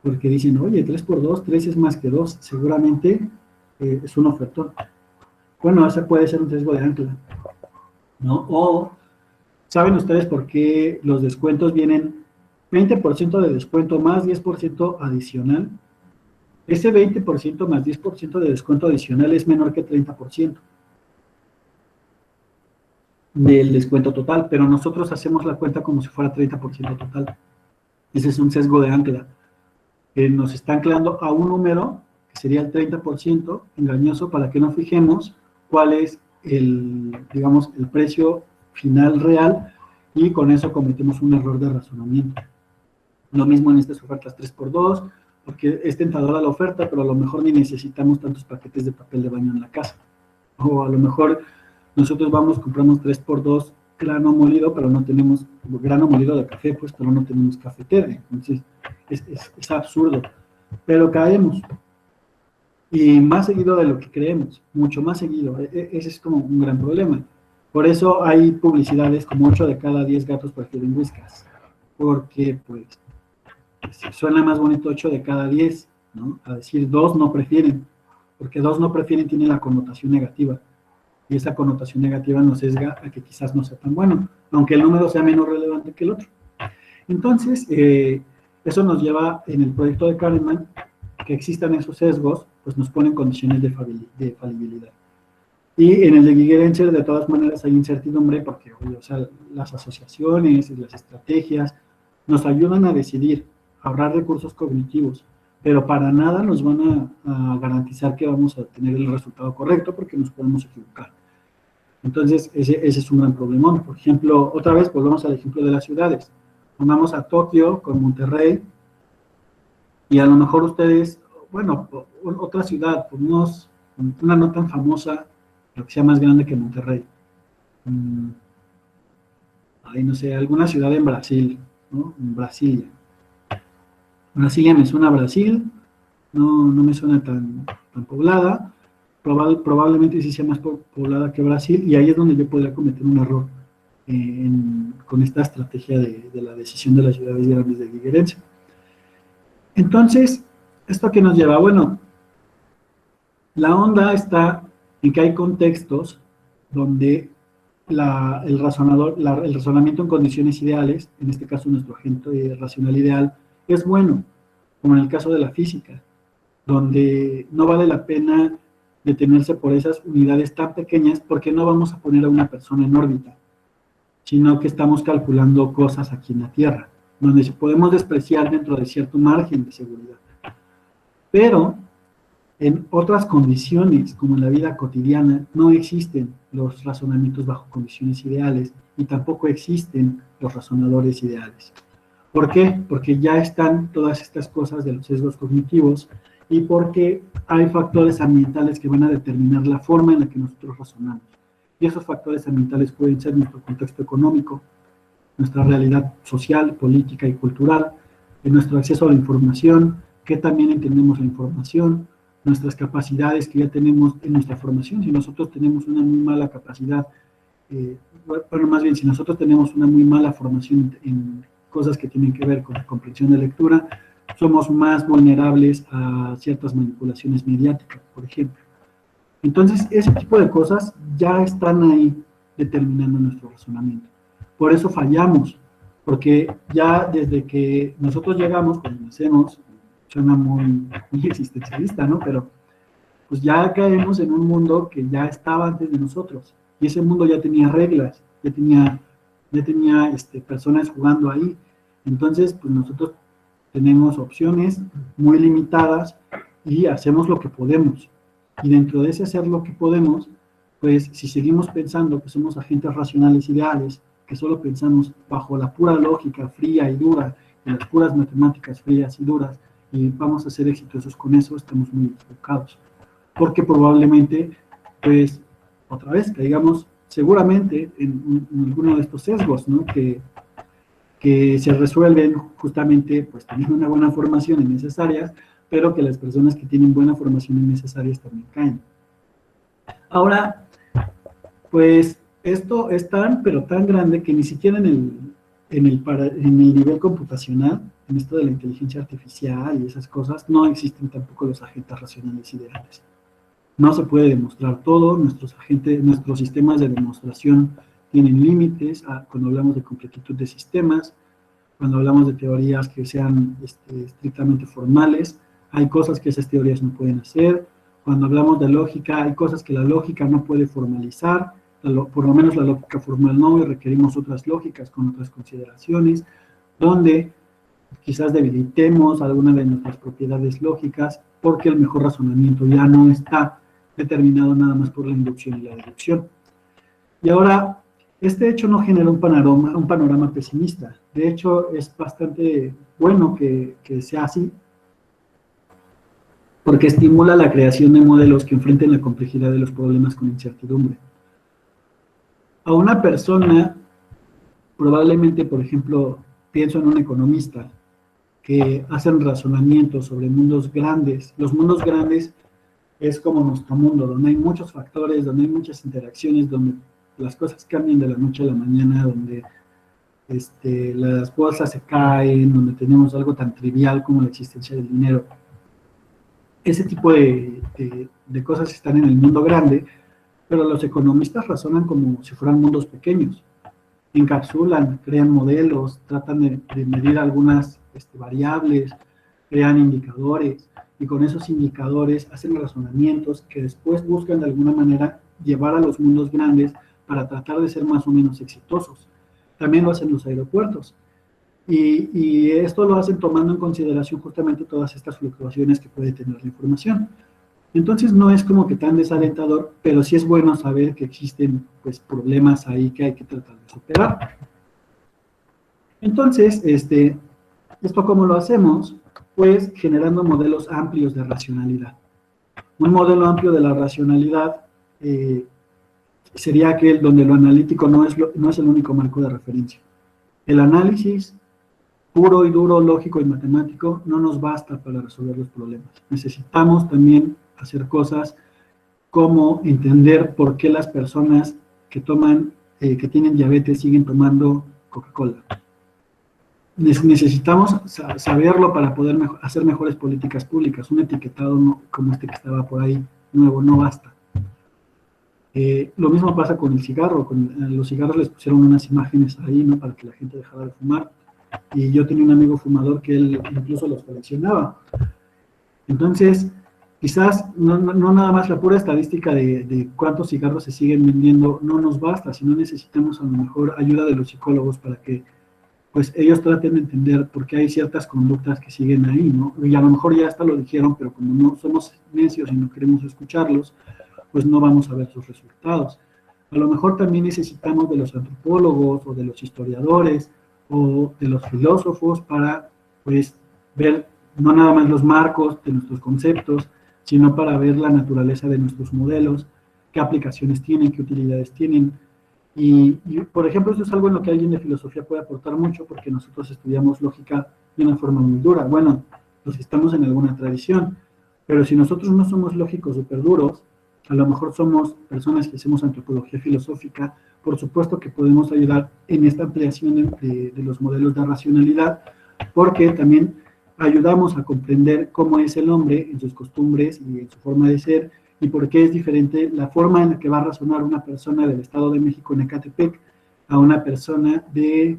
Porque dicen, oye, 3x2, 3 es más que 2, seguramente es un ofertón. Bueno, ese puede ser un sesgo de ancla, ¿no? O, ¿saben ustedes por qué los descuentos vienen 20% de descuento más 10% adicional? Ese 20% más 10% de descuento adicional es menor que 30% del descuento total, pero nosotros hacemos la cuenta como si fuera 30% total. Ese es un sesgo de ancla. Nos está anclando a un número, que sería el 30%, engañoso, para que no fijemos cuál es digamos, el precio final real, y con eso cometemos un error de razonamiento. Lo mismo en estas ofertas 3x2, porque es tentadora la oferta, pero a lo mejor ni necesitamos tantos paquetes de papel de baño en la casa. O a lo mejor nosotros compramos 3x2 grano molido, pero no tenemos grano molido de café, pues, pero no tenemos cafetera. Entonces, es absurdo, pero caemos. Y más seguido de lo que creemos, mucho más seguido. Ese es como un gran problema. Por eso hay publicidades como 8 de cada 10 gatos prefieren Whiskas. Porque, pues, suena más bonito 8 de cada 10, ¿no? A decir 2 no prefieren. Porque 2 no prefieren tiene la connotación negativa. Y esa connotación negativa nos sesga a que quizás no sea tan bueno, aunque el número sea menos relevante que el otro. Entonces, eso nos lleva en el proyecto de Kahneman, que existan esos sesgos, pues nos ponen condiciones de falibilidad. Y en el de Gigerenzer, de todas maneras, hay incertidumbre porque, oye, o sea, las asociaciones y las estrategias nos ayudan a decidir, a ahorrar recursos cognitivos, pero para nada nos van a garantizar que vamos a tener el resultado correcto porque nos podemos equivocar. Entonces, ese es un gran problemón. Por ejemplo, otra vez, volvemos al ejemplo de las ciudades. Pongamos a Tokio con Monterrey y a lo mejor ustedes, bueno, otra ciudad, pues una no tan famosa, lo que sea más grande que Monterrey. Ay, no sé, alguna ciudad en Brasil, ¿no? En Brasilia. Brasilia me suena a Brasil, no me suena tan poblada, probablemente sí sea más poblada que Brasil, y ahí es donde yo podría cometer un error con esta estrategia de la decisión de las ciudades grandes de Gigerense. Entonces, ¿esto qué nos lleva? Bueno, la onda está en que hay contextos donde el razonamiento en condiciones ideales, en este caso nuestro agente racional ideal, es bueno, como en el caso de la física, donde no vale la pena detenerse por esas unidades tan pequeñas porque no vamos a poner a una persona en órbita, sino que estamos calculando cosas aquí en la Tierra, donde se podemos despreciar dentro de cierto margen de seguridad. Pero en otras condiciones, como en la vida cotidiana, no existen los razonamientos bajo condiciones ideales y tampoco existen los razonadores ideales. ¿Por qué? Porque ya están todas estas cosas de los sesgos cognitivos y porque hay factores ambientales que van a determinar la forma en la que nosotros razonamos. Y esos factores ambientales pueden ser nuestro contexto económico, nuestra realidad social, política y cultural, nuestro acceso a la información, que también entendemos la información, nuestras capacidades que ya tenemos en nuestra formación. Si nosotros tenemos una muy mala capacidad, bueno, más bien, si nosotros tenemos una muy mala formación en cosas que tienen que ver con la comprensión de lectura, somos más vulnerables a ciertas manipulaciones mediáticas, por ejemplo. Entonces, ese tipo de cosas ya están ahí determinando nuestro razonamiento. Por eso fallamos, porque ya desde que nosotros llegamos, cuando nacemos, suena muy existencialista, ¿no? Pero pues ya caemos en un mundo que ya estaba antes de nosotros, y ese mundo ya tenía reglas, ya tenía personas jugando ahí. Entonces, pues nosotros tenemos opciones muy limitadas y hacemos lo que podemos. Y dentro de ese hacer lo que podemos, pues si seguimos pensando que somos agentes racionales ideales, que solo pensamos bajo la pura lógica fría y dura, y las puras matemáticas frías y duras, y vamos a ser exitosos con eso, estamos muy equivocados. Porque probablemente, pues, otra vez, caigamos seguramente en alguno de estos sesgos, ¿no? Que se resuelven justamente, pues, teniendo una buena formación en esas áreas, pero que las personas que tienen buena formación en esas áreas también caen. Ahora, pues, esto es pero tan grande que ni siquiera en el nivel computacional, en esto de la inteligencia artificial y esas cosas, no existen tampoco los agentes racionales ideales. No se puede demostrar todo, nuestros sistemas de demostración tienen límites cuando hablamos de completitud de sistemas, cuando hablamos de teorías que sean estrictamente formales, hay cosas que esas teorías no pueden hacer. Cuando hablamos de lógica, hay cosas que la lógica no puede formalizar, por lo menos la lógica formal no, y requerimos otras lógicas con otras consideraciones, donde quizás debilitemos alguna de nuestras propiedades lógicas, porque el mejor razonamiento ya no está determinado nada más por la inducción y la deducción. Y ahora, este hecho no genera un panorama pesimista. De hecho, es bastante bueno que sea así, porque estimula la creación de modelos que enfrenten la complejidad de los problemas con incertidumbre. A una persona, probablemente, por ejemplo, pienso en un economista, que hacen razonamientos sobre mundos grandes. Los mundos grandes es como nuestro mundo, donde hay muchos factores, donde hay muchas interacciones, donde las cosas cambian de la noche a la mañana, donde las bolsas se caen, donde tenemos algo tan trivial como la existencia del dinero. Ese tipo de cosas están en el mundo grande, pero los economistas razonan como si fueran mundos pequeños. Encapsulan, crean modelos, tratan de medir algunas variables, crean indicadores, y con esos indicadores hacen razonamientos que después buscan de alguna manera llevar a los mundos grandes para tratar de ser más o menos exitosos. También lo hacen los aeropuertos. Y esto lo hacen tomando en consideración justamente todas estas fluctuaciones que puede tener la información. Entonces no es como que tan desalentador, pero sí es bueno saber que existen pues problemas ahí que hay que tratar de superar. Entonces, ¿esto cómo lo hacemos? Pues generando modelos amplios de racionalidad. Un modelo amplio de la racionalidad sería aquel donde lo analítico no es el único marco de referencia. El análisis puro y duro, lógico y matemático no nos basta para resolver los problemas. Necesitamos también hacer cosas como entender por qué las personas que tienen diabetes siguen tomando Coca-Cola. Necesitamos saberlo para poder hacer mejores políticas públicas. Un etiquetado como este que estaba por ahí nuevo no basta. Lo mismo pasa con el cigarro. Con los cigarros les pusieron unas imágenes ahí, ¿no? Para que la gente dejara de fumar. Y yo tenía un amigo fumador que él incluso los coleccionaba. Entonces, quizás no nada más la pura estadística de cuántos cigarros se siguen vendiendo no nos basta, sino necesitamos a lo mejor ayuda de los psicólogos para que pues ellos traten de entender por qué hay ciertas conductas que siguen ahí, ¿no? Y a lo mejor ya hasta lo dijeron, pero como no somos necios y no queremos escucharlos, pues no vamos a ver sus resultados. A lo mejor también necesitamos de los antropólogos o de los historiadores o de los filósofos para, pues, ver no nada más los marcos de nuestros conceptos, sino para ver la naturaleza de nuestros modelos, qué aplicaciones tienen, qué utilidades tienen. Y, por ejemplo, esto es algo en lo que alguien de filosofía puede aportar mucho, porque nosotros estudiamos lógica de una forma muy dura. Bueno, los estamos en alguna tradición, pero si nosotros no somos lógicos súper duros, a lo mejor somos personas que hacemos antropología filosófica, por supuesto que podemos ayudar en esta ampliación de los modelos de racionalidad, porque también ayudamos a comprender cómo es el hombre en sus costumbres y en su forma de ser, y por qué es diferente la forma en la que va a razonar una persona del Estado de México en Ecatepec a una persona de,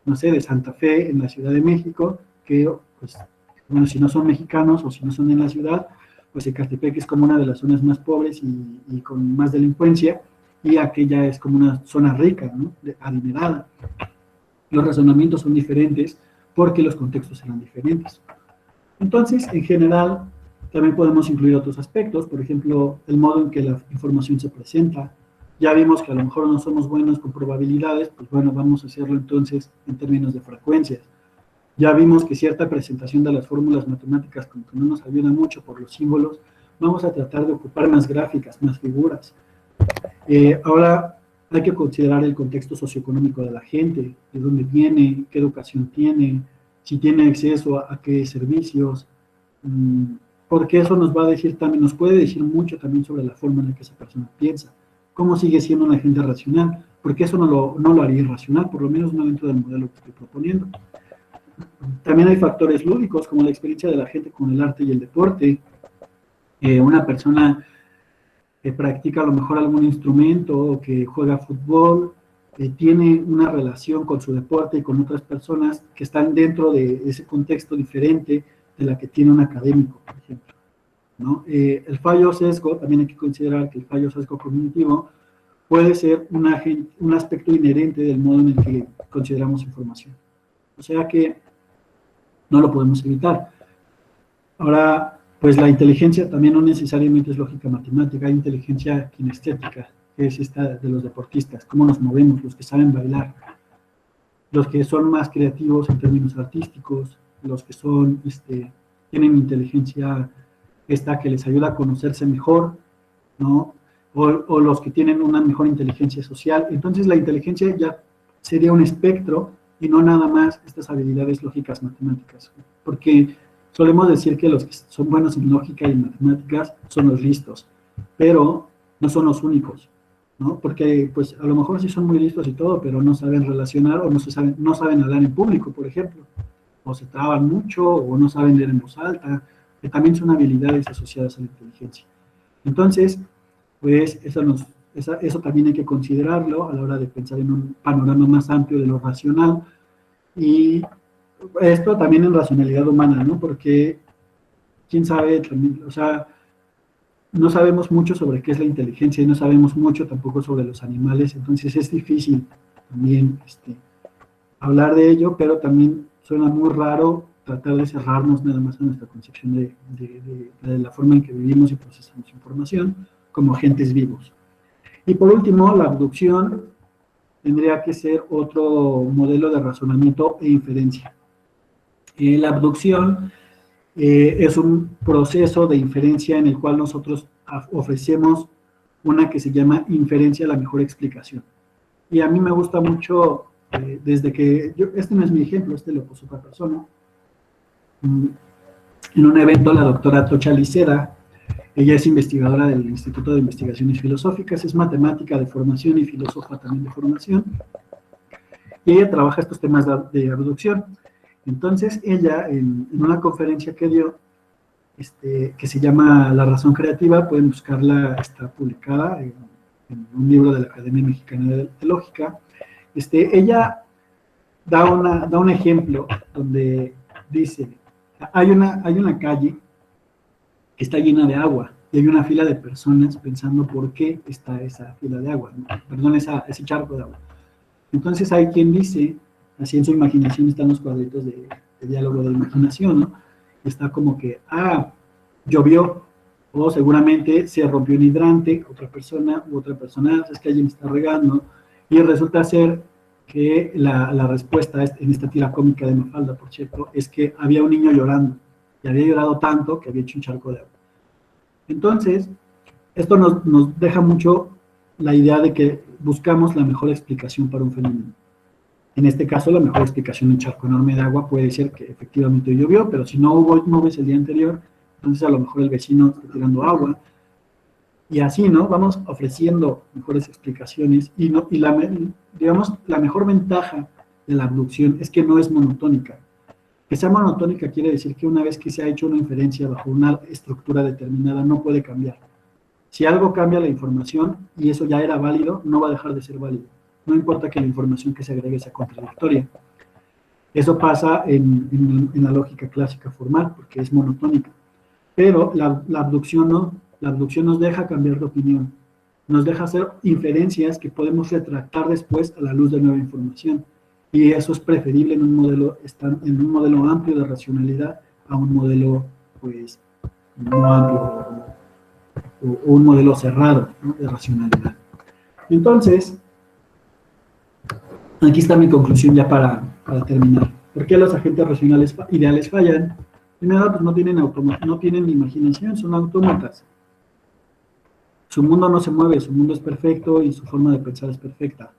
no sé, de Santa Fe en la Ciudad de México, que, pues, bueno, si no son mexicanos o si no son en la ciudad, pues Ecatepec es como una de las zonas más pobres y con más delincuencia, y aquella es como una zona rica, ¿no? Adinerada. Los razonamientos son diferentes porque los contextos eran diferentes. Entonces, en general, también podemos incluir otros aspectos, por ejemplo, el modo en que la información se presenta. Ya vimos que a lo mejor no somos buenos con probabilidades, pues bueno, vamos a hacerlo entonces en términos de frecuencias. Ya vimos que cierta presentación de las fórmulas matemáticas como que no nos ayuda mucho por los símbolos, vamos a tratar de ocupar más gráficas, más figuras. Ahora hay que considerar el contexto socioeconómico de la gente, de dónde viene, qué educación tiene, si tiene acceso a qué servicios, porque eso nos va a decir también, nos puede decir mucho también sobre la forma en la que esa persona piensa, cómo sigue siendo una gente racional, porque eso no lo haría irracional, por lo menos no dentro del modelo que estoy proponiendo. También hay factores lúdicos, como la experiencia de la gente con el arte y el deporte. Una persona que practica a lo mejor algún instrumento o que juega fútbol, tiene una relación con su deporte y con otras personas que están dentro de ese contexto diferente de la que tiene un académico, por ejemplo, ¿no? El fallo sesgo, también hay que considerar que el fallo sesgo cognitivo puede ser un aspecto inherente del modo en el que consideramos información. O sea que no lo podemos evitar. Ahora, pues la inteligencia también no necesariamente es lógica matemática, hay inteligencia kinestética, que es esta de los deportistas, cómo nos movemos, los que saben bailar, los que son más creativos en términos artísticos, los que son, tienen inteligencia esta que les ayuda a conocerse mejor, ¿no? O los que tienen una mejor inteligencia social. Entonces la inteligencia ya sería un espectro y no nada más estas habilidades lógicas matemáticas, porque solemos decir que los que son buenos en lógica y en matemáticas son los listos, pero no son los únicos, ¿no? Porque pues a lo mejor sí son muy listos y todo, pero no saben relacionar o no saben hablar en público, por ejemplo, o se traban mucho o no saben leer en voz alta, que también son habilidades asociadas a la inteligencia. Entonces, pues eso también hay que considerarlo a la hora de pensar en un panorama más amplio de lo racional, y esto también en racionalidad humana, ¿no? Porque, quién sabe, también, o sea, no sabemos mucho sobre qué es la inteligencia y no sabemos mucho tampoco sobre los animales, entonces es difícil también hablar de ello, pero también suena muy raro tratar de cerrarnos nada más a nuestra concepción de la forma en que vivimos y procesamos información como agentes vivos. Y por último, la abducción tendría que ser otro modelo de razonamiento e inferencia. La abducción es un proceso de inferencia en el cual nosotros ofrecemos una que se llama inferencia a la mejor explicación. Y a mí me gusta mucho, desde que, este no es mi ejemplo, este lo puso otra persona, en un evento la doctora Tocha Liceda, ella es investigadora del Instituto de Investigaciones Filosóficas, es matemática de formación y filósofa también de formación, y ella trabaja estos temas de abducción. Entonces ella, en una conferencia que dio, que se llama La Razón Creativa, pueden buscarla, está publicada en un libro de la Academia Mexicana de Lógica, ella da un ejemplo donde dice, hay una calle que está llena de agua y hay una fila de personas pensando por qué está esa fila de agua, ¿no? Perdón, ese charco de agua. Entonces hay quien dice, así en su imaginación están los cuadritos de diálogo de imaginación, ¿no? Está como que, llovió, o seguramente se rompió un hidrante, otra persona, es que alguien está regando, y resulta ser que la respuesta en esta tira cómica de Mafalda, por cierto, es que había un niño llorando, y había llorado tanto que había hecho un charco de agua. Entonces, esto nos deja mucho la idea de que buscamos la mejor explicación para un fenómeno. En este caso, la mejor explicación de un charco enorme de agua puede ser que efectivamente llovió, pero si no hubo nubes el día anterior, entonces a lo mejor el vecino está tirando agua. Y así, ¿no? Vamos ofreciendo mejores explicaciones digamos, la mejor ventaja de la abducción es que no es monotónica. Que sea monotónica quiere decir que una vez que se ha hecho una inferencia bajo una estructura determinada, no puede cambiar. Si algo cambia la información y eso ya era válido, no va a dejar de ser válido. No importa que la información que se agregue sea contradictoria. Eso pasa en la lógica clásica formal, porque es monotónica. Pero la abducción no. La abducción nos deja cambiar de opinión. Nos deja hacer inferencias que podemos retractar después a la luz de nueva información. Y eso es preferible en un modelo amplio de racionalidad a un modelo, pues, no amplio o un modelo cerrado, ¿no?, de racionalidad. Entonces, aquí está mi conclusión ya para terminar. ¿Por qué los agentes racionales ideales fallan? Primero, pues no tienen imaginación, son autómatas. Su mundo no se mueve, su mundo es perfecto y su forma de pensar es perfecta.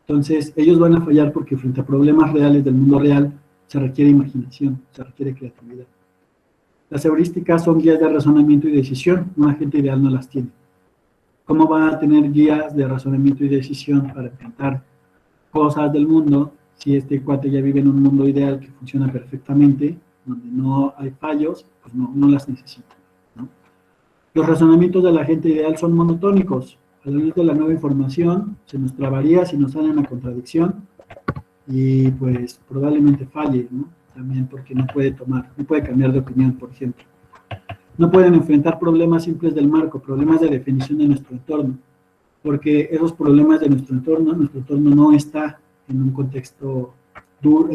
Entonces, ellos van a fallar porque frente a problemas reales del mundo real se requiere imaginación, se requiere creatividad. Las heurísticas son guías de razonamiento y decisión, un agente ideal no las tiene. ¿Cómo va a tener guías de razonamiento y decisión para enfrentar cosas del mundo si este cuate ya vive en un mundo ideal que funciona perfectamente, donde no hay fallos? Pues no las necesita, ¿no? Los razonamientos de la gente ideal son monotónicos. A la luz de la nueva información se nos trabaría si nos sale una contradicción y pues probablemente falle, ¿no? También porque no puede cambiar de opinión, por ejemplo. No pueden enfrentar problemas simples del marco, problemas de definición de nuestro entorno, porque esos problemas de nuestro entorno no está en un contexto duro,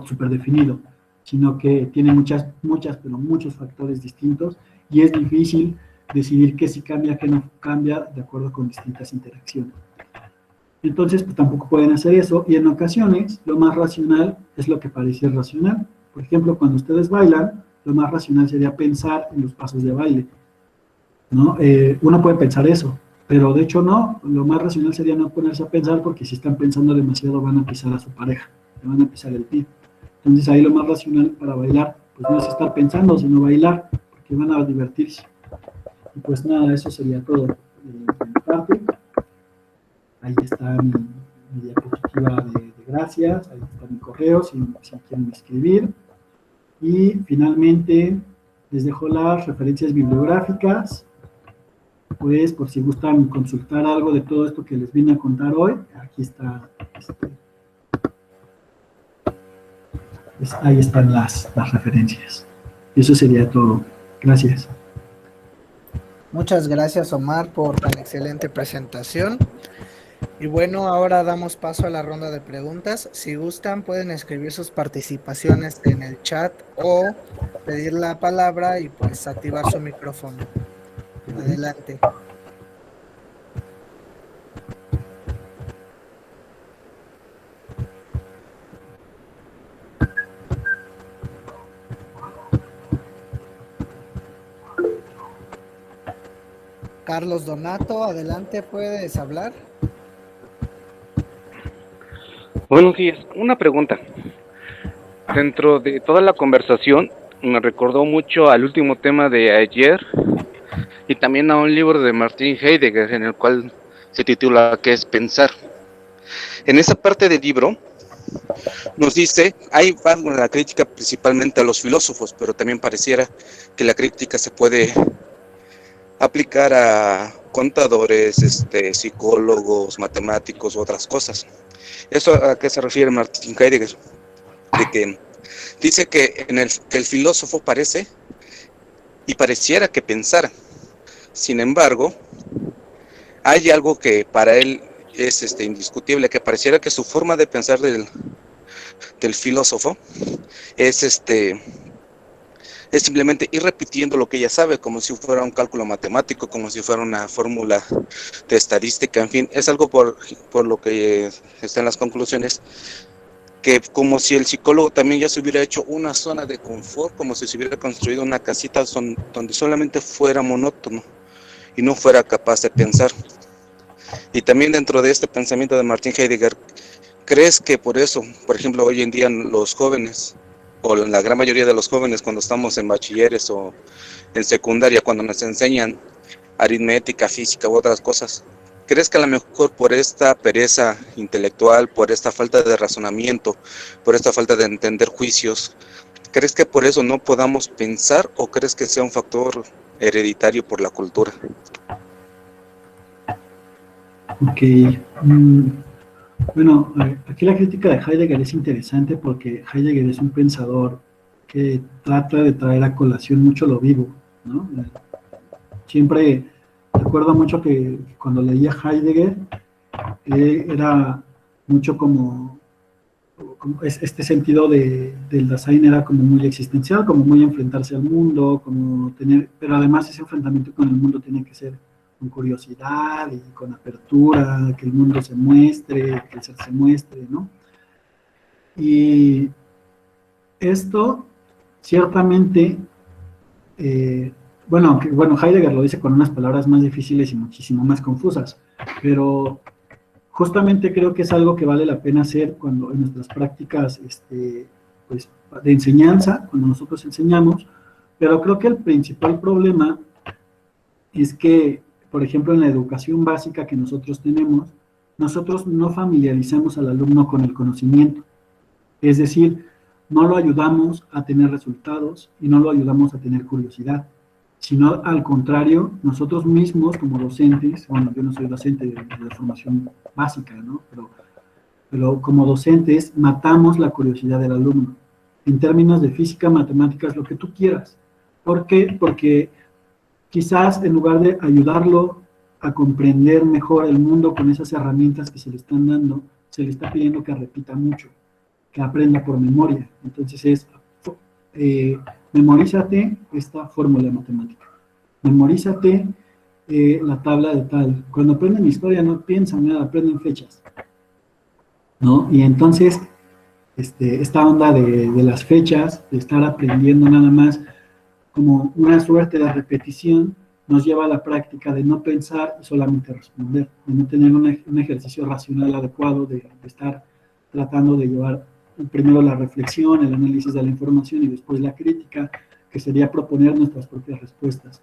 súper definido, sino que tiene muchos factores distintos y es difícil decidir qué sí cambia, qué no cambia, de acuerdo con distintas interacciones. Entonces, pues tampoco pueden hacer eso, y en ocasiones lo más racional es lo que parece irracional. Por ejemplo, cuando ustedes bailan, lo más racional sería pensar en los pasos de baile, ¿no? Uno puede pensar eso, pero de hecho no, lo más racional sería no ponerse a pensar, porque si están pensando demasiado van a pisar a su pareja, le van a pisar el pie. Entonces ahí lo más racional para bailar, pues no es estar pensando, sino bailar, porque van a divertirse. Y pues nada, eso sería todo de mi parte. Ahí está mi diapositiva de gracias, ahí está mi correo si quieren escribir. Y finalmente les dejo las referencias bibliográficas, pues por si gustan consultar algo de todo esto que les vine a contar hoy, aquí está, ahí están las referencias. Eso sería todo. Gracias. Muchas gracias, Omar, por tan excelente presentación. Y bueno, ahora damos paso a la ronda de preguntas. Si gustan, pueden escribir sus participaciones en el chat o pedir la palabra y pues activar su micrófono. Adelante. Carlos Donato, adelante, ¿puedes hablar? Buenos días. Una pregunta. Dentro de toda la conversación me recordó mucho al último tema de ayer y también a un libro de Martin Heidegger en el cual se titula ¿Qué es pensar? En esa parte del libro nos dice, hay la crítica principalmente a los filósofos, pero también pareciera que la crítica se puede aplicar a contadores, psicólogos, matemáticos u otras cosas. ¿Eso a qué se refiere Martin Heidegger? De que dice que que el filósofo parece y pareciera que pensara. Sin embargo, hay algo que para él es indiscutible, que pareciera que su forma de pensar del filósofo es es simplemente ir repitiendo lo que ella sabe, como si fuera un cálculo matemático, como si fuera una fórmula de estadística, en fin, es algo por lo que está en las conclusiones, que como si el psicólogo también ya se hubiera hecho una zona de confort, como si se hubiera construido una casita donde solamente fuera monótono y no fuera capaz de pensar. Y también dentro de este pensamiento de Martin Heidegger, ¿crees que por eso, por ejemplo, hoy en día los jóvenes, o la gran mayoría de los jóvenes cuando estamos en bachilleres o en secundaria, cuando nos enseñan aritmética, física u otras cosas, ¿crees que a lo mejor por esta pereza intelectual, por esta falta de razonamiento, por esta falta de entender juicios, crees que por eso no podamos pensar o crees que sea un factor hereditario por la cultura? Ok. Bueno, aquí la crítica de Heidegger es interesante porque Heidegger es un pensador que trata de traer a colación mucho lo vivo, ¿no? Siempre recuerdo mucho que cuando leía Heidegger era mucho como este sentido del Dasein era como muy existencial, como muy enfrentarse al mundo, como tener, pero además ese enfrentamiento con el mundo tiene que ser con curiosidad y con apertura, que el mundo se muestre, que el ser se muestre, ¿no? Y esto ciertamente, bueno, Heidegger lo dice con unas palabras más difíciles y muchísimo más confusas, pero justamente creo que es algo que vale la pena hacer cuando en nuestras prácticas pues, de enseñanza, cuando nosotros enseñamos, pero creo que el principal problema es que, por ejemplo, en la educación básica que nosotros tenemos, nosotros no familiarizamos al alumno con el conocimiento. Es decir, no lo ayudamos a tener resultados y no lo ayudamos a tener curiosidad, sino al contrario, nosotros mismos como docentes, bueno, yo no soy docente de formación básica, ¿no? Pero como docentes matamos la curiosidad del alumno, en términos de física, matemáticas, lo que tú quieras. ¿Por qué? Porque quizás en lugar de ayudarlo a comprender mejor el mundo con esas herramientas que se le están dando, se le está pidiendo que repita mucho, que aprenda por memoria. Entonces memorízate esta fórmula matemática, memorízate la tabla de tal. Cuando aprenden historia no piensan nada, aprenden fechas, ¿no? Y entonces esta onda de las fechas, de estar aprendiendo nada más como una suerte de repetición, nos lleva a la práctica de no pensar y solamente responder, de no tener un ejercicio racional adecuado, de estar tratando de llevar primero la reflexión, el análisis de la información y después la crítica, que sería proponer nuestras propias respuestas.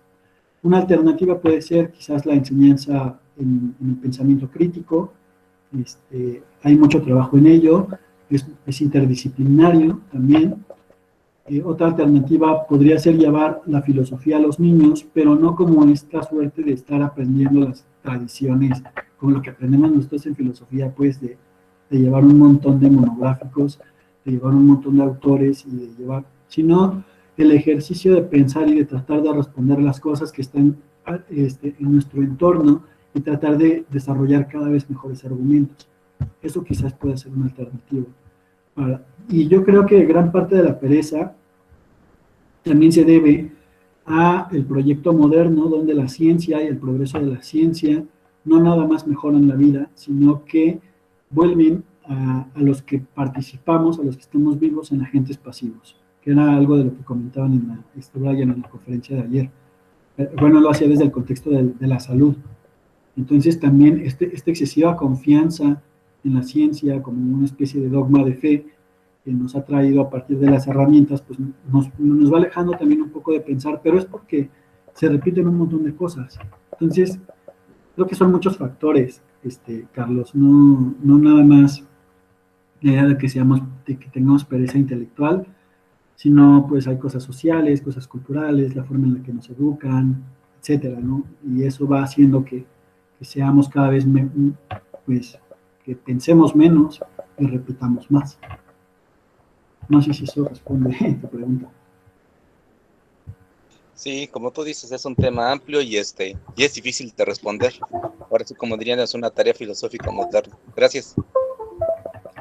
Una alternativa puede ser quizás la enseñanza en el pensamiento crítico. Hay mucho trabajo en ello, es interdisciplinario también. Otra alternativa podría ser llevar la filosofía a los niños, pero no como esta suerte de estar aprendiendo las tradiciones, como lo que aprendemos nosotros en filosofía, pues de llevar un montón de monográficos, de llevar un montón de autores y de llevar, sino el ejercicio de pensar y de tratar de responder las cosas que están en nuestro entorno y tratar de desarrollar cada vez mejores argumentos. Eso quizás pueda ser una alternativa. Y yo creo que gran parte de la pereza también se debe a el proyecto moderno, donde la ciencia y el progreso de la ciencia no nada más mejoran la vida, sino que vuelven a los que participamos, a los que estamos vivos, en agentes pasivos, que era algo de lo que comentaban Brian en la conferencia de ayer. Bueno, lo hacía desde el contexto de la salud. Entonces también esta excesiva confianza en la ciencia como una especie de dogma de fe que nos ha traído a partir de las herramientas, pues nos va alejando también un poco de pensar, pero es porque se repiten un montón de cosas. Entonces, creo que son muchos factores, Carlos, no nada más la idea de que tengamos pereza intelectual, sino pues hay cosas sociales, cosas culturales, la forma en la que nos educan, etcétera, ¿no? Y eso va haciendo que seamos cada vez, pues, que pensemos menos y repitamos más. No sé si eso responde a tu pregunta. Sí, como tú dices, es un tema amplio y es difícil de responder. Ahora sí, como dirían, es una tarea filosófica moderna. Gracias.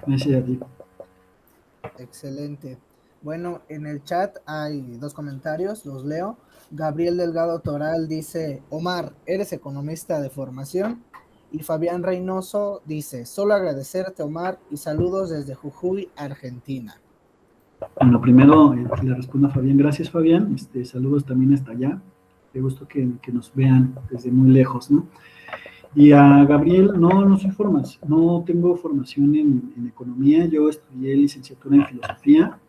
Gracias a ti. Excelente. Bueno, en el chat hay 2 comentarios, los leo. Gabriel Delgado Toral dice: Omar, ¿eres economista de formación? Y Fabián Reynoso dice: solo agradecerte, Omar, y saludos desde Jujuy, Argentina. Bueno, primero le respondo a Fabián. Gracias, Fabián. Saludos también hasta allá. Qué gusto que nos vean desde muy lejos, ¿no? Y a Gabriel, no tengo formación en economía. Yo estudié licenciatura en filosofía,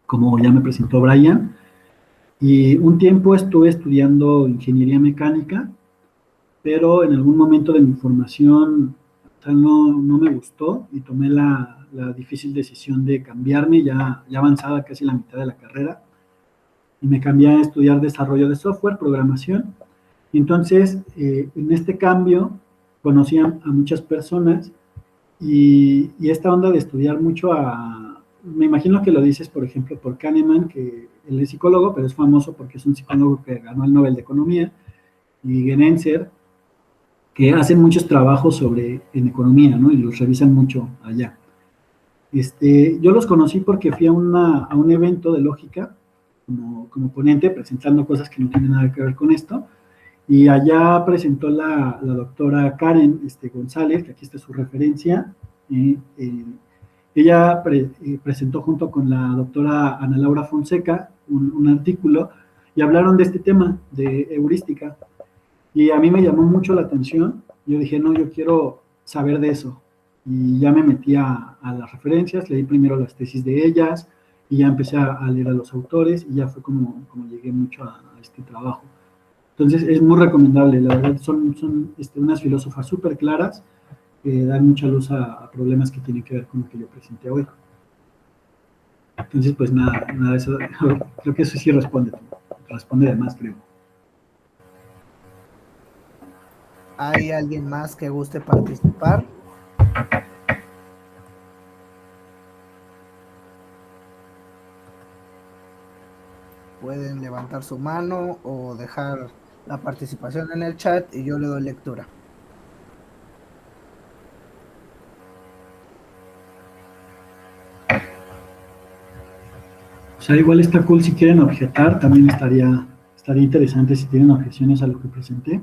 como ya me presentó Brian, y un tiempo estuve estudiando ingeniería mecánica, pero en algún momento de mi formación no me gustó y tomé la difícil decisión de cambiarme, ya avanzada casi la mitad de la carrera, y me cambié a estudiar desarrollo de software, programación. Y entonces, en este cambio, conocí a muchas personas y esta onda de estudiar mucho me imagino que lo dices, por ejemplo, por Kahneman, que él es psicólogo, pero es famoso porque es un psicólogo que ganó el Nobel de Economía, y Genenzer, que hacen muchos trabajos en economía, ¿no? Y los revisan mucho allá. Yo los conocí porque fui a un evento de lógica como ponente, presentando cosas que no tienen nada que ver con esto, y allá presentó la doctora Karen González, que aquí está su referencia. Ella presentó junto con la doctora Ana Laura Fonseca un artículo y hablaron de este tema de heurística. Y a mí me llamó mucho la atención. Yo dije, no, yo quiero saber de eso. Y ya me metí a las referencias, leí primero las tesis de ellas, y ya empecé a leer a los autores, y ya fue como llegué mucho a este trabajo. Entonces, es muy recomendable. La verdad, son unas filósofas súper claras, que dan mucha luz a problemas que tienen que ver con lo que yo presenté hoy. Entonces, pues nada, eso, creo que eso sí responde de más, creo. ¿Hay alguien más que guste participar? Pueden levantar su mano o dejar la participación en el chat y yo le doy lectura. O sea, igual está cool si quieren objetar, también estaría interesante si tienen objeciones a lo que presenté.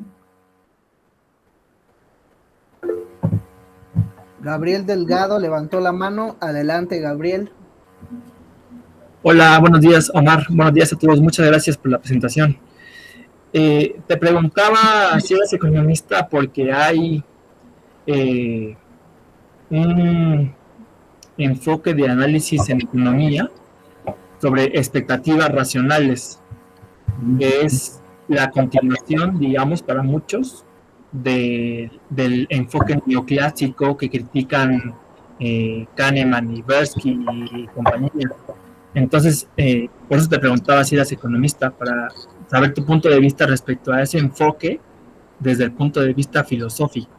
Gabriel Delgado levantó la mano. Adelante, Gabriel. Hola, buenos días, Omar. Buenos días a todos. Muchas gracias por la presentación. Te preguntaba si eres economista porque hay un enfoque de análisis en economía sobre expectativas racionales, que es la continuación, digamos, para muchos, del enfoque neoclásico que critican Kahneman y Tversky y compañía. Entonces, por eso te preguntaba si eras economista, para saber tu punto de vista respecto a ese enfoque desde el punto de vista filosófico.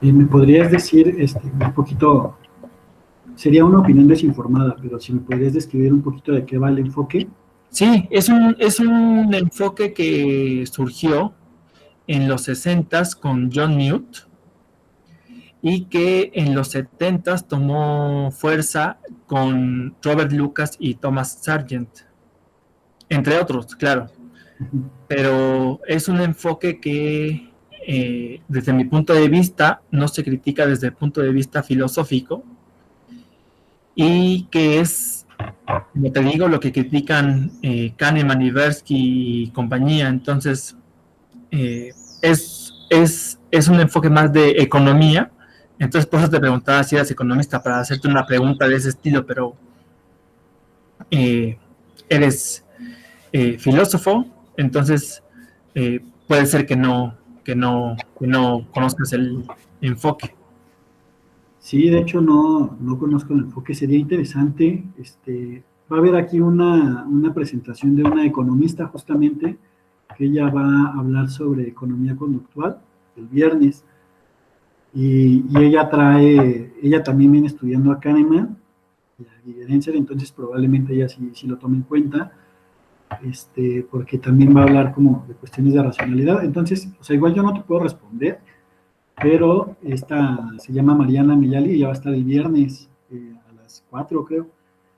¿Me podrías decir un poquito, sería una opinión desinformada, pero si me podrías describir un poquito de qué va el enfoque Sí, es un enfoque que surgió en los 60s con John Newt y que en los 70s tomó fuerza con Robert Lucas y Thomas Sargent, entre otros, claro. Ujú. Pero es un enfoque que, desde mi punto de vista, no se critica desde el punto de vista filosófico y que es, como te digo, lo que critican Kahneman, Tversky y compañía. Entonces, es un enfoque más de economía. Entonces, por eso te preguntaba si eras economista, para hacerte una pregunta de ese estilo, pero eres filósofo, entonces puede ser que no conozcas el enfoque. Sí, de hecho no conozco el enfoque, sería interesante. Va a haber aquí una presentación de una economista justamente, que ella va a hablar sobre economía conductual el viernes, y ella también viene estudiando a Kahneman y a Gigerenzer, entonces probablemente ella sí lo tome en cuenta, porque también va a hablar como de cuestiones de racionalidad. Entonces, o sea, igual yo no te puedo responder, pero esta se llama Mariana Millali y ya va a estar el viernes a las 4, creo.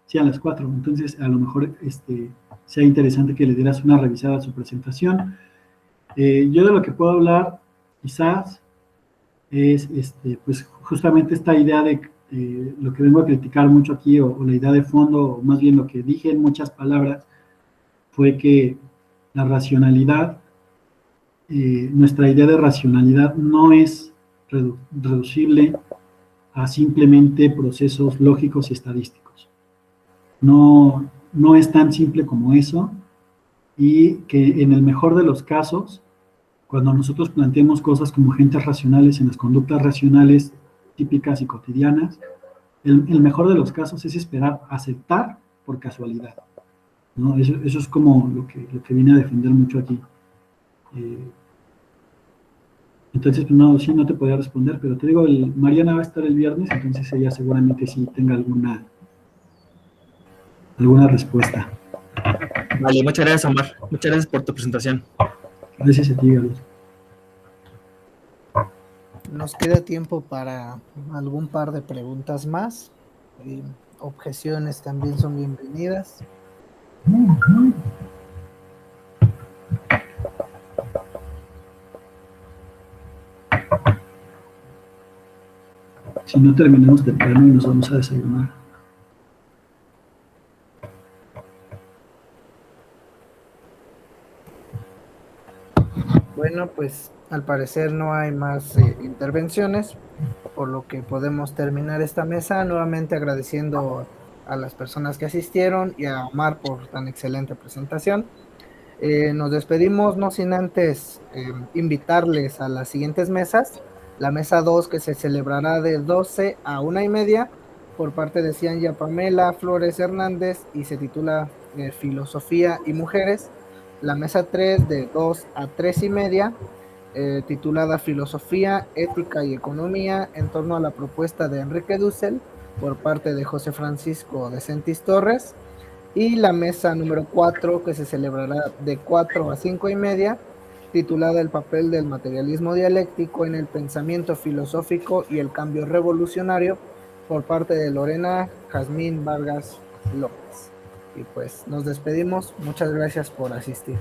Sí, a las 4. Entonces, a lo mejor sea interesante que le dieras una revisada a su presentación. Yo de lo que puedo hablar, quizás, es pues justamente esta idea de lo que vengo a criticar mucho aquí, o la idea de fondo, o más bien lo que dije en muchas palabras, fue que la racionalidad, nuestra idea de racionalidad no es reducible a simplemente procesos lógicos y estadísticos. No es tan simple como eso, y que en el mejor de los casos, cuando nosotros planteemos cosas como agentes racionales en las conductas racionales típicas y cotidianas, el mejor de los casos es esperar aceptar por casualidad, ¿no? Eso es como lo que vine a defender mucho aquí. Eh, entonces, pues no, sí, no te podía responder, pero te digo, Mariana va a estar el viernes, entonces ella seguramente sí tenga alguna respuesta. Vale, muchas gracias, Omar. Muchas gracias por tu presentación. Gracias a ti, Gabriel. Nos queda tiempo para algún par de preguntas más. Objeciones también son bienvenidas. Si no, terminamos temprano y nos vamos a desayunar. Bueno, pues al parecer no hay más intervenciones, por lo que podemos terminar esta mesa, nuevamente agradeciendo a las personas que asistieron y a Omar por tan excelente presentación. Nos despedimos, no sin antes invitarles a las siguientes mesas. La mesa 2, que se celebrará de 12 a 1:30 por parte de Cianya Pamela Flores Hernández y se titula Filosofía y Mujeres. La mesa 3, de 2 a 3:30, titulada Filosofía, Ética y Economía en torno a la propuesta de Enrique Dussel por parte de José Francisco de Sentis Torres. Y la mesa número 4, que se celebrará de 4 a 5:30, titulada El papel del materialismo dialéctico en el pensamiento filosófico y el cambio revolucionario, por parte de Lorena Jazmín Vargas López. Y pues nos despedimos. Muchas gracias por asistir.